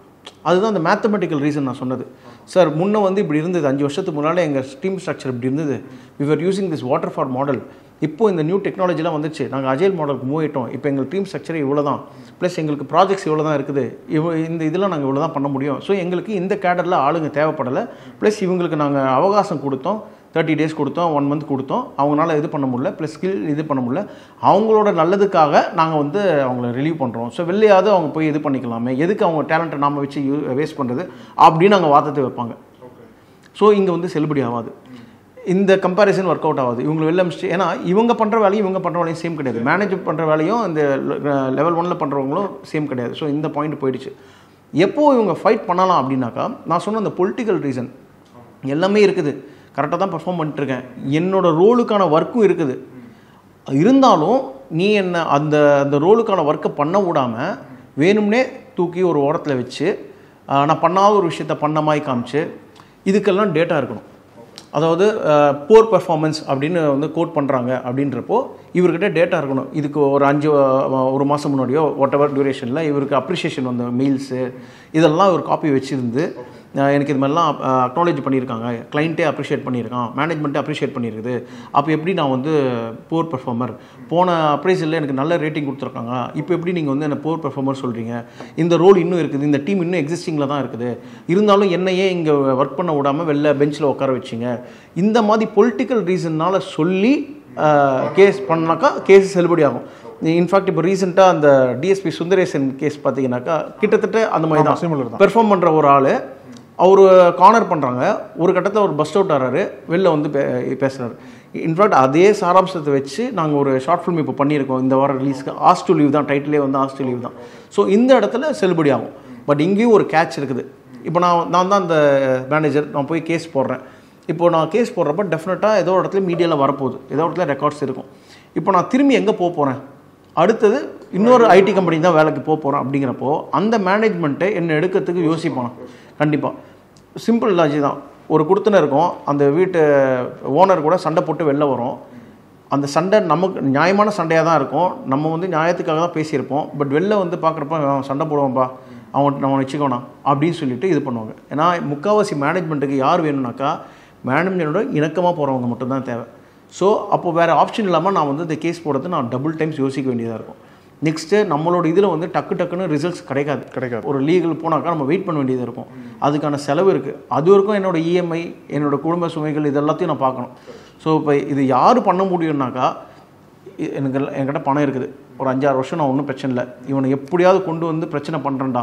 அதுதான் அந்த மேத்தமெட்டிக்கல் ரீசன் நான் சொன்னது. சார் முன்னே வந்து இப்படி இருந்தது, 5 வருஷத்துக்கு முன்னால் எங்கள் டீம் ஸ்ட்ரக்சர் இப்படி இருந்தது, we are using this waterfall model. இப்போ இந்த நியூ டெக்னாலஜிலாம் வந்துச்சு, நாங்கள் அஜைல் மாடலுக்கு மூவ் ஆகிட்டோம். இப்போ எங்கள் டீம் ஸ்ட்ரக்சர் இவ்வளோ தான், ப்ளஸ் எங்களுக்கு ப்ராஜெக்ட்ஸ் இவ்வளோ தான் இருக்குது, இந்த இதெல்லாம் நாங்கள் இவ்வளோ தான் பண்ண முடியும். ஸோ எங்களுக்கு இந்த கேடரில் ஆளுங்க தேவைப்படலை. ப்ளஸ் இவங்களுக்கு நாங்கள் அவகாசம் கொடுத்தோம், 30 days கொடுத்தோம், 1 month கொடுத்தோம். அவங்களால இது பண்ண முடியல, ப்ளஸ் ஸ்கில் இது பண்ண முடியல. அவங்களோட நல்லதுக்காக நாங்கள் வந்து அவங்கள ரிலீவ் பண்ணுறோம். ஸோ வெளியாவது அவங்க போய் இது பண்ணிக்கலாமே, எதுக்கு அவங்க டேலண்ட்டை நாம் வச்சு வேஸ்ட் பண்ணுறது அப்படின்னு நாங்கள் வாதத்தை வைப்பாங்க. ஸோ இங்கே வந்து செல்லுபடி ஆகாது, இந்த கம்பேரிசன் ஒர்க் அவுட் ஆகாது. இவங்களை வெளில அமிச்சு, ஏன்னா இவங்க பண்ணுற வேலையும் இவங்க பண்ணுற வேலையும் சேம் கிடையாது, மேனேஜ் பண்ணுற வேலையும் இந்த லெவல் 1ல் பண்ணுறவங்களும் சேம் கிடையாது. ஸோ இந்த பாயிண்ட் போயிடுச்சு. எப்போ இவங்க ஃபைட் பண்ணலாம் அப்படின்னாக்கா, நான் சொன்ன அந்த பொலிட்டிக்கல் ரீசன் எல்லாமே இருக்குது, கரெக்டாக தான் பெர்ஃபார்ம் பண்ணிட்டுருக்கேன், என்னோடய ரோலுக்கான ஒர்க்கும் இருக்குது, இருந்தாலும் நீ என்ன அந்த அந்த ரோலுக்கான ஒர்க்கை பண்ண விடாமல் வேணும்னே தூக்கி ஒரு ஓரத்தில் வச்சு நான் பண்ணாத ஒரு விஷயத்த பண்ண மாதிரி காமிச்சு, இதுக்கெல்லாம் டேட்டா இருக்கணும். அதாவது போர் பெர்ஃபார்மன்ஸ் அப்படின்னு வந்து கோட் பண்ணுறாங்க அப்படின்றப்போ இவர்கிட்ட டேட்டா இருக்கணும். இதுக்கு ஒரு மாதம் முன்னாடியோ வாட் எவர் டியூரேஷனில் இவருக்கு அப்ரிஷியேஷன் வந்த மெயில்ஸு இதெல்லாம் ஒரு காப்பி வச்சுருந்து எனக்கு இது மாதிரிலாம் அக்னாலேஜ் பண்ணியிருக்காங்க, கிளைண்ட்டே அப்ரிஷியேட் பண்ணியிருக்கான், மேனேஜ்மெண்ட்டே அப்ரிஷியேட் பண்ணியிருக்குது, அப்போ எப்படி நான் வந்து போர் பெர்ஃபார்மர், போன அப்ரைசலில் எனக்கு நல்ல ரேட்டிங் கொடுத்துருக்காங்க, இப்போ எப்படி நீங்கள் வந்து என்ன போர் பெர்ஃபார்மர் சொல்கிறீங்க, இந்த ரோல் இன்னும் இருக்குது, இந்த டீம் இன்னும் எக்ஸிஸ்டிங்கில் தான் இருக்குது, இருந்தாலும் என்னையே இங்கே ஒர்க் பண்ண விடாமல் வெளில பெஞ்சில் உட்கார வச்சிங்க, இந்த மாதிரி பொலிட்டிக்கல் ரீசன்னால் சொல்லி கேஸ் பண்ணாக்கா கேஸ் செல்லுபடி ஆகும். இன்ஃபேக்ட் இப்போ ரீசெண்டாக அந்த டிஎஸ்பி சுந்தரேசன் கேஸ் பார்த்தீங்கன்னாக்கா கிட்டத்தட்ட அந்த மாதிரி தான் பெர்ஃபார்ம் பண்ணுற ஒரு ஆள் அவர் கார்னர் பண்ணுறாங்க, ஒரு கட்டத்தில் ஒரு பஸ்ட் அவுட் ஆகிறாரு, வெளில வந்து பேசுகிறாரு. இன்ஃபேக்ட் அதே சாராம்சத்தை வச்சு நாங்கள் ஒரு ஷார்ட் ஃபிலிம் இப்போ பண்ணியிருக்கோம் இந்த வாரம் ரிலீஸ்க்கு, ஆஸ் டு லீவ் தான் டைட்டிலே வந்து ஆஸ் டு லீவ் தான். ஸோ இந்த இடத்துல செல்லுபடி ஆகும். பட் இங்கேயும் ஒரு கேட்ச் இருக்குது. இப்போ நான் தான் அந்த மேனேஜர், நான் போய் கேஸ் போடுறேன். இப்போது நான் கேஸ் போடுறப்ப டெஃபினட்டாக ஏதோ ஒரு இடத்துல மீடியாவில் வரப்போகுது, ஏதோ இடத்துல ரெக்கார்ட்ஸ் இருக்கும். இப்போ நான் திரும்பி எங்கே போகிறேன், அடுத்தது இன்னொரு ஐடி கம்பெனி தான் வேலைக்கு போகிறேன் அப்படிங்கிறப்போ அந்த மேனேஜ்மெண்ட்டை என்னை எடுக்கிறதுக்கு யோசிப்பான் கண்டிப்பாக. சிம்பிள் லாஜிக் தான். ஒரு குடுத்தனை இருக்கும், அந்த வீட்டு ஓனர் கூட சண்டை போட்டு வெளில வரும். அந்த சண்டை நமக்கு நியாயமான சண்டையாக தான் இருக்கும், நம்ம வந்து நியாயத்துக்காக தான் பேசியிருப்போம். பட் வெளில வந்து பார்க்குறப்ப அவன் சண்டை போடுவான்ப்பா, நம்ம வச்சுக்கோனா அப்படின்னு சொல்லிட்டு இது பண்ணுவாங்க. ஏன்னா முக்கால்வாசி மேனேஜ்மெண்ட்டுக்கு யார் வேணும்னாக்கா மேனேஜ்மெண்ட்டோட இணக்கமாக போகிறவங்க மட்டும்தான் தேவை. ஸோ அப்போது வேறு ஆப்ஷன் இல்லாமல் நான் வந்து இந்த கேஸ் போடுறது நான் டபுள் டைம்ஸ் யோசிக்க வேண்டியதாக இருக்கும். நெக்ஸ்ட்டு நம்மளோட இதில் வந்து டக்குன்னு ரிசல்ட்ஸ் கிடைக்காது. ஒரு லீகல் போனாக்கா நம்ம வெயிட் பண்ண வேண்டியதாக இருக்கும், அதுக்கான செலவு இருக்குது. அது வரைக்கும் என்னோடய இஎம்ஐ, என்னோடய குடும்ப சுமைகள் இது எல்லாத்தையும் நான் பார்க்கணும். ஸோ இப்போ இது யார் பண்ண முடியும்னாக்கா, என்கிட்ட பணம் இருக்குது, ஒரு 5-6 வருஷம் நான் ஒன்றும் பிரச்சனை இல்லை, இவனை எப்படியாவது கொண்டு வந்து பிரச்சனை பண்ணுறேன்டா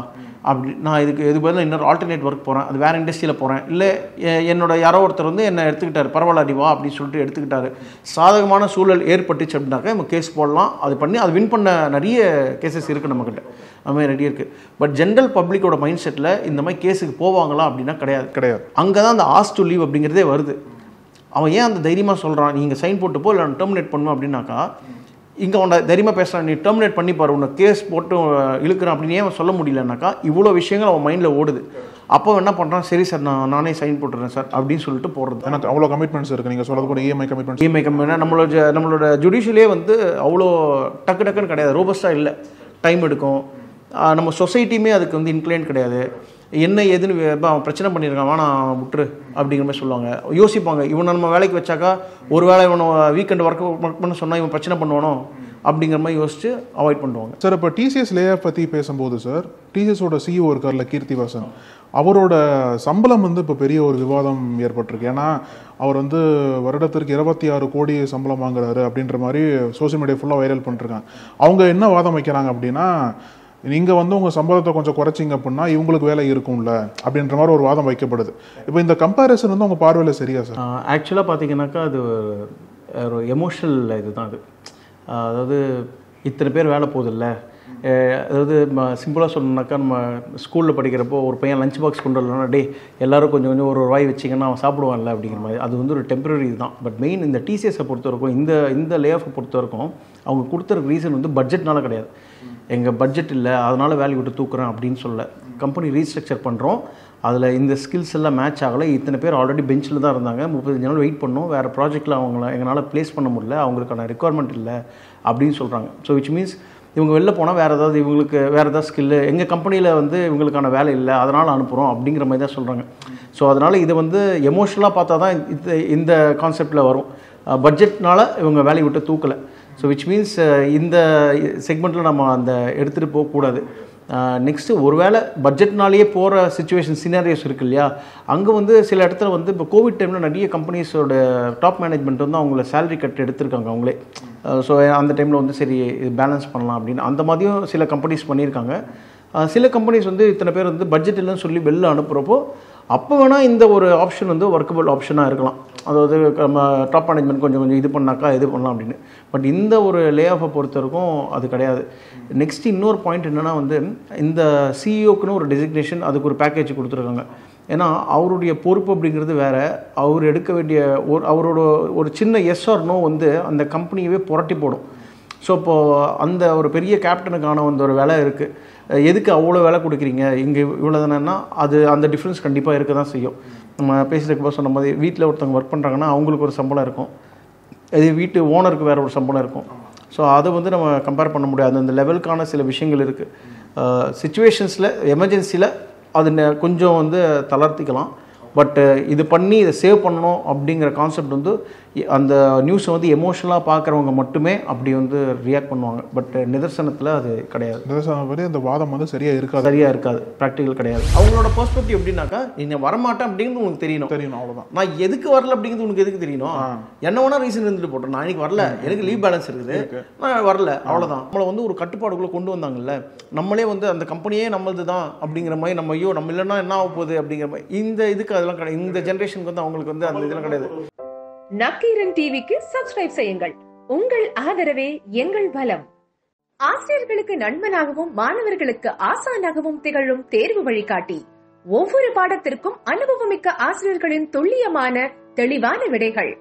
அப்படி, நான் இதுக்கு பதிலாக இன்னொரு ஆல்டர்னேட் ஒர்க் போகிறேன், அது வேறு இண்டஸ்ட்ரியில் போகிறேன், இல்லை என்னோட யாரோ ஒருத்தர் வந்து என்னை எடுத்துக்கிட்டார், பரவாயில்ல அடி வா அப்படின்னு சொல்லிட்டு எடுத்துக்கிட்டாரு, சாதகமான சூழல் ஏற்பட்டுச்சு அப்படின்னாக்கா நம்ம கேஸ் போடலாம். அது பண்ணி அது வின் பண்ண நிறைய கேசஸ் இருக்குது நம்மக்கிட்ட, அது மாதிரி ரெடி இருக்குது. பட் ஜென்ரல் பப்ளிக்கோட மைண்ட் செட்டில் இந்த மாதிரி கேஸுக்கு போவாங்களா அப்படின்னா கிடையாது. அங்கே தான் அந்த ஆஸ் டு லீவ் அப்படிங்கிறதே வருது. அவன் ஏன் அந்த தைரியமாக சொல்கிறான், நீங்கள் சைன் போட்டு போ இல்லை நான் டெர்மினேட் பண்ணுவேன் அப்படின்னாக்கா, இங்கே உன்னை தைரியமாக பேசுகிறான், நீ டெர்மினேட் பண்ணி பாரு, உன்னை கேஸ் போட்டு இழுக்கிறான் அப்படின்னு ஏன் சொல்ல முடியலனாக்கா இவ்வளோ விஷயங்கள் அவன் மைண்டில் ஓடுது. அப்போ என்ன பண்ணுறான், சரி சார் நானே சைன் போட்டுறேன் சார் அப்படின்னு சொல்லிட்டு போடுறது. எனக்கு அவ்வளோ கமிட்மெண்ட்ஸ் இருக்குது, நீங்கள் சொல்கிறது கூட இஎம்ஐ கமிட்மெண்ட் நம்மளோட ஜுடிஷியலே வந்து அவ்வளோ டக்குன்னு கிடையாது, ரோபஸ்ட்டாக இல்லை, டைம் எடுக்கும். நம்ம சொசைட்டியுமே அதுக்கு வந்து இன்க்ளைன் கிடையாது. என்ன ஏதுன்னு அவன் பிரச்சனை பண்ணியிருக்கான், வேணா விட்டுரு அப்படிங்கிற மாதிரி சொல்லுவாங்க. யோசிப்பாங்க, இவனை நம்ம வேலைக்கு வச்சாக்கா ஒரு வேளை இவனை வீக்கெண்ட் ஒர்க் பண்ண சொன்னால் இவன் பிரச்சனை பண்ணுவானோ அப்படிங்கிற மாதிரி யோசிச்சு அவாய்ட் பண்ணுவாங்க. சார் இப்போ டிசிஎஸ் லே ஆஃப் பற்றி பேசும்போது சார், டிசிஎஸோட சிஇஓ இருக்கார்ல கீர்த்திவாசன், அவரோட சம்பளம் வந்து இப்போ பெரிய ஒரு விவாதம் ஏற்பட்டிருக்கு. ஏன்னா அவர் வந்து வருடத்திற்கு 26 கோடி சம்பளம் வாங்குறாரு அப்படின்ற மாதிரி சோசியல் மீடியா ஃபுல்லாக வைரல் பண்ணிருக்காங்க. அவங்க என்ன வாதம் வைக்கிறாங்க அப்படின்னா, நீங்கள் வந்து உங்கள் சம்பளத்தை கொஞ்சம் குறைச்சிங்க அப்படின்னா இவங்களுக்கு வேலை இருக்கும்ல அப்படின்ற மாதிரி ஒரு வாதம் வைக்கப்படுது. இப்போ இந்த கம்பேரிசன் வந்து உங்கள் பார்வையில் சரியா சார்? ஆக்சுவலாக பார்த்தீங்கன்னாக்கா அது ஒரு எமோஷனல் இது தான் அது. அதாவது இத்தனை பேர் வேலை போகுதில்ல, அதாவது சிம்பிளாக சொல்லணுன்னாக்கா நம்ம ஸ்கூலில் படிக்கிறப்போ ஒரு பையன் லஞ்ச் பாக்ஸ் கொண்டு வரலன்னா டே எல்லோரும் கொஞ்சம் ஒரு ரூபாய் வச்சிங்கன்னா அவன் சாப்பிடுவான்ல அப்படிங்கிற மாதிரி, அது வந்து ஒரு டெம்பரரி இதுதான். பட் மெயின் இந்த டிசிஎஸை பொறுத்த வரைக்கும், இந்த லே ஆஃபை பொறுத்த வரைக்கும் அவங்க கொடுத்துருக்க ரீசன் வந்து பட்ஜெட்னால கிடையாது. எங்கள் பட்ஜெட் இல்லை அதனால் வேலையை விட்டு தூக்குறேன் அப்படின்னு சொல்ல, கம்பெனி ரீஸ்ட்ரக்சர் பண்ணுறோம், அதில் இந்த ஸ்கில்ஸ் எல்லாம் மேட்ச் ஆகலை, இத்தனை பேர் ஆல்ரெடி பெஞ்சில் தான் இருந்தாங்க, 35 நாள் வெயிட் பண்ணோம், வேறு ப்ராஜெக்டில் எங்களால் ப்ளேஸ் பண்ண முடியல, அவங்களுக்கான ரெக்குவயர்மெண்ட் இல்லை அப்படின்னு சொல்கிறாங்க. ஸோ விச் மீன்ஸ் இவங்க வெளில போனால் வேறு ஏதாவது ஸ்கில்லு எங்கள் கம்பெனியில் வந்து இவங்களுக்கான வேலை இல்லை அதனால் அனுப்புகிறோம் அப்படிங்கிற மாதிரி தான் சொல்கிறாங்க. ஸோ அதனால் இதை வந்து எமோஷ்னலாக பார்த்தா தான் இந்த கான்செப்டில் வரும். பட்ஜெட்னால் இவங்க வேலையை விட்டு தூக்கலை. ஸோ விச் மீன்ஸ் இந்த செக்மெண்ட்டில் நம்ம அந்த எடுத்துகிட்டு போகக்கூடாது. நெக்ஸ்ட்டு ஒருவேளை பட்ஜெட்னாலேயே போகிற சிச்சுவேஷன் சினாரியோஸ் இருக்குது இல்லையா, அங்கே வந்து சில இடத்துல வந்து இப்போ கோவிட் டைமில் நிறைய கம்பெனிஸோட டாப் மேனேஜ்மெண்ட் வந்து அவங்கள சேலரி கட் எடுத்திருக்காங்க அவங்களே. ஸோ அந்த டைமில் வந்து சரி இது பேலன்ஸ் பண்ணலாம் அப்படின்னு அந்த மாதிரியும் சில கம்பெனிஸ் பண்ணியிருக்காங்க. சில கம்பெனிஸ் வந்து இத்தனை பேர் வந்து பட்ஜெட் இல்லைன்னு சொல்லி வெளில அனுப்புகிறப்போ அப்போ வேணால் இந்த ஒரு ஆப்ஷன் வந்து ஒர்க்கபிள் ஆப்ஷனாக இருக்கலாம். அதாவது நம்ம டாப் மேனேஜ்மெண்ட் கொஞ்சம் இது பண்ணாக்கா இது பண்ணலாம் அப்படின்னு. பட் இந்த ஒரு லே ஆஃபை பொறுத்த வரைக்கும் அது கிடையாது. நெக்ஸ்ட் இன்னொரு பாயிண்ட் என்னென்னா வந்து இந்த சிஇஓக்குன்னு ஒரு டெசிக்னேஷன், அதுக்கு ஒரு பேக்கேஜ் கொடுத்துருக்காங்க. ஏன்னா அவருடைய பொறுப்பு அப்படிங்கிறது வேறு. அவர் எடுக்க வேண்டிய அவரோட ஒரு சின்ன எஸ் ஆர் நோ வந்து அந்த கம்பெனியவே புரட்டி போடும். ஸோ இப்போது அந்த ஒரு பெரிய கேப்டனுக்கான வந்து ஒரு வேலை இருக்குது, எதுக்கு அவ்வளோ வேலை கொடுக்குறீங்க இங்கே இவ்வளோ தானேன்னா அது அந்த டிஃப்ரென்ஸ் கண்டிப்பாக இருக்க தான் செய்யும். நம்ம பேசுகிறதுக்கு சொன்ன மாதிரி வீட்டில் ஒருத்தவங்க ஒர்க் பண்ணுறாங்கன்னா அவங்களுக்கு ஒரு சம்பளம் இருக்கும், இது வீட்டு ஓனருக்கு வேறு ஒரு சம்பளம் இருக்கும். ஸோ அதை வந்து நம்ம கம்பேர் பண்ண முடியாது. அந்த லெவலுக்கான சில விஷயங்கள் இருக்குது. சிச்சுவேஷன்ஸில் எமர்ஜென்சியில் அது கொஞ்சம் வந்து தளர்த்திக்கலாம். பட் இது பண்ணி இதை சேவ் பண்ணணும் அப்படிங்கிற கான்செப்ட் வந்து அந்த நியூஸை வந்து எமோஷனலாக பார்க்குறவங்க மட்டுமே அப்படி வந்து ரியாக்ட் பண்ணுவாங்க. பட் நிதர்சனத்தில் அது கிடையாது. நிதர்சனப்படி அந்த வாதம் வந்து சரியாக இருக்காது, ப்ராக்டிக்கல் கிடையாது. அவங்களோட பெர்ஸ்பெக்டிவ் எப்படின்னாக்கா, நீங்கள் வரமாட்டேன் அப்படிங்கிறது உங்களுக்கு தெரியணும், அவ்வளோதான். நான் எதுக்கு வரல அப்படிங்கிறது உனக்கு எதுக்கு தெரியணும்? என்ன வேணா ரீசன் இருந்துட்டு போட்டோம், நான் இன்னைக்கு வரல, எனக்கு லீவ் பேலன்ஸ் இருக்குது, நான் வரல, அவ்வளோதான். நம்மளை வந்து ஒரு கட்டுப்பாடுக்குள்ளே கொண்டு வந்தாங்கல்ல, நம்மளே வந்து அந்த கம்பெனியே நம்மளது தான் அப்படிங்கிற மாதிரி, நம்ம ஐயோ நம்ம இல்லைன்னா என்ன ஆக போகுது அப்படிங்கிற மாதிரி இந்த இதுக்கு அதெல்லாம் கிடையாது. இந்த ஜென்ரேஷனுக்கு வந்து அவங்களுக்கு வந்து அந்த இதெல்லாம் கிடையாது. நக்கீரன் டிவிக்கு சப்ஸ்கிரைப் செய்யுங்கள். உங்கள் ஆதரவே எங்கள் பலம். ஆசிரியர்களுக்கு நண்பனாகவும் மாணவர்களுக்கு ஆசானாகவும் திகழும் தேர்வு வழிகாட்டி. ஒவ்வொரு பாடத்திற்கும் அனுபவமிக்க ஆசிரியர்களின் துல்லியமான தெளிவான விடைகள்.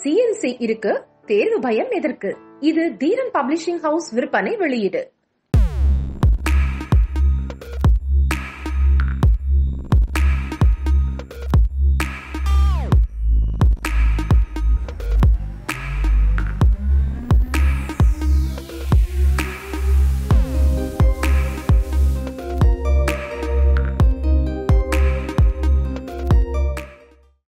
CNC இருக்கு, தேர்வு பயம் எதற்கு? இது தீரன் பப்ளிஷிங் ஹவுஸ் விற்பனை வெளியீடு.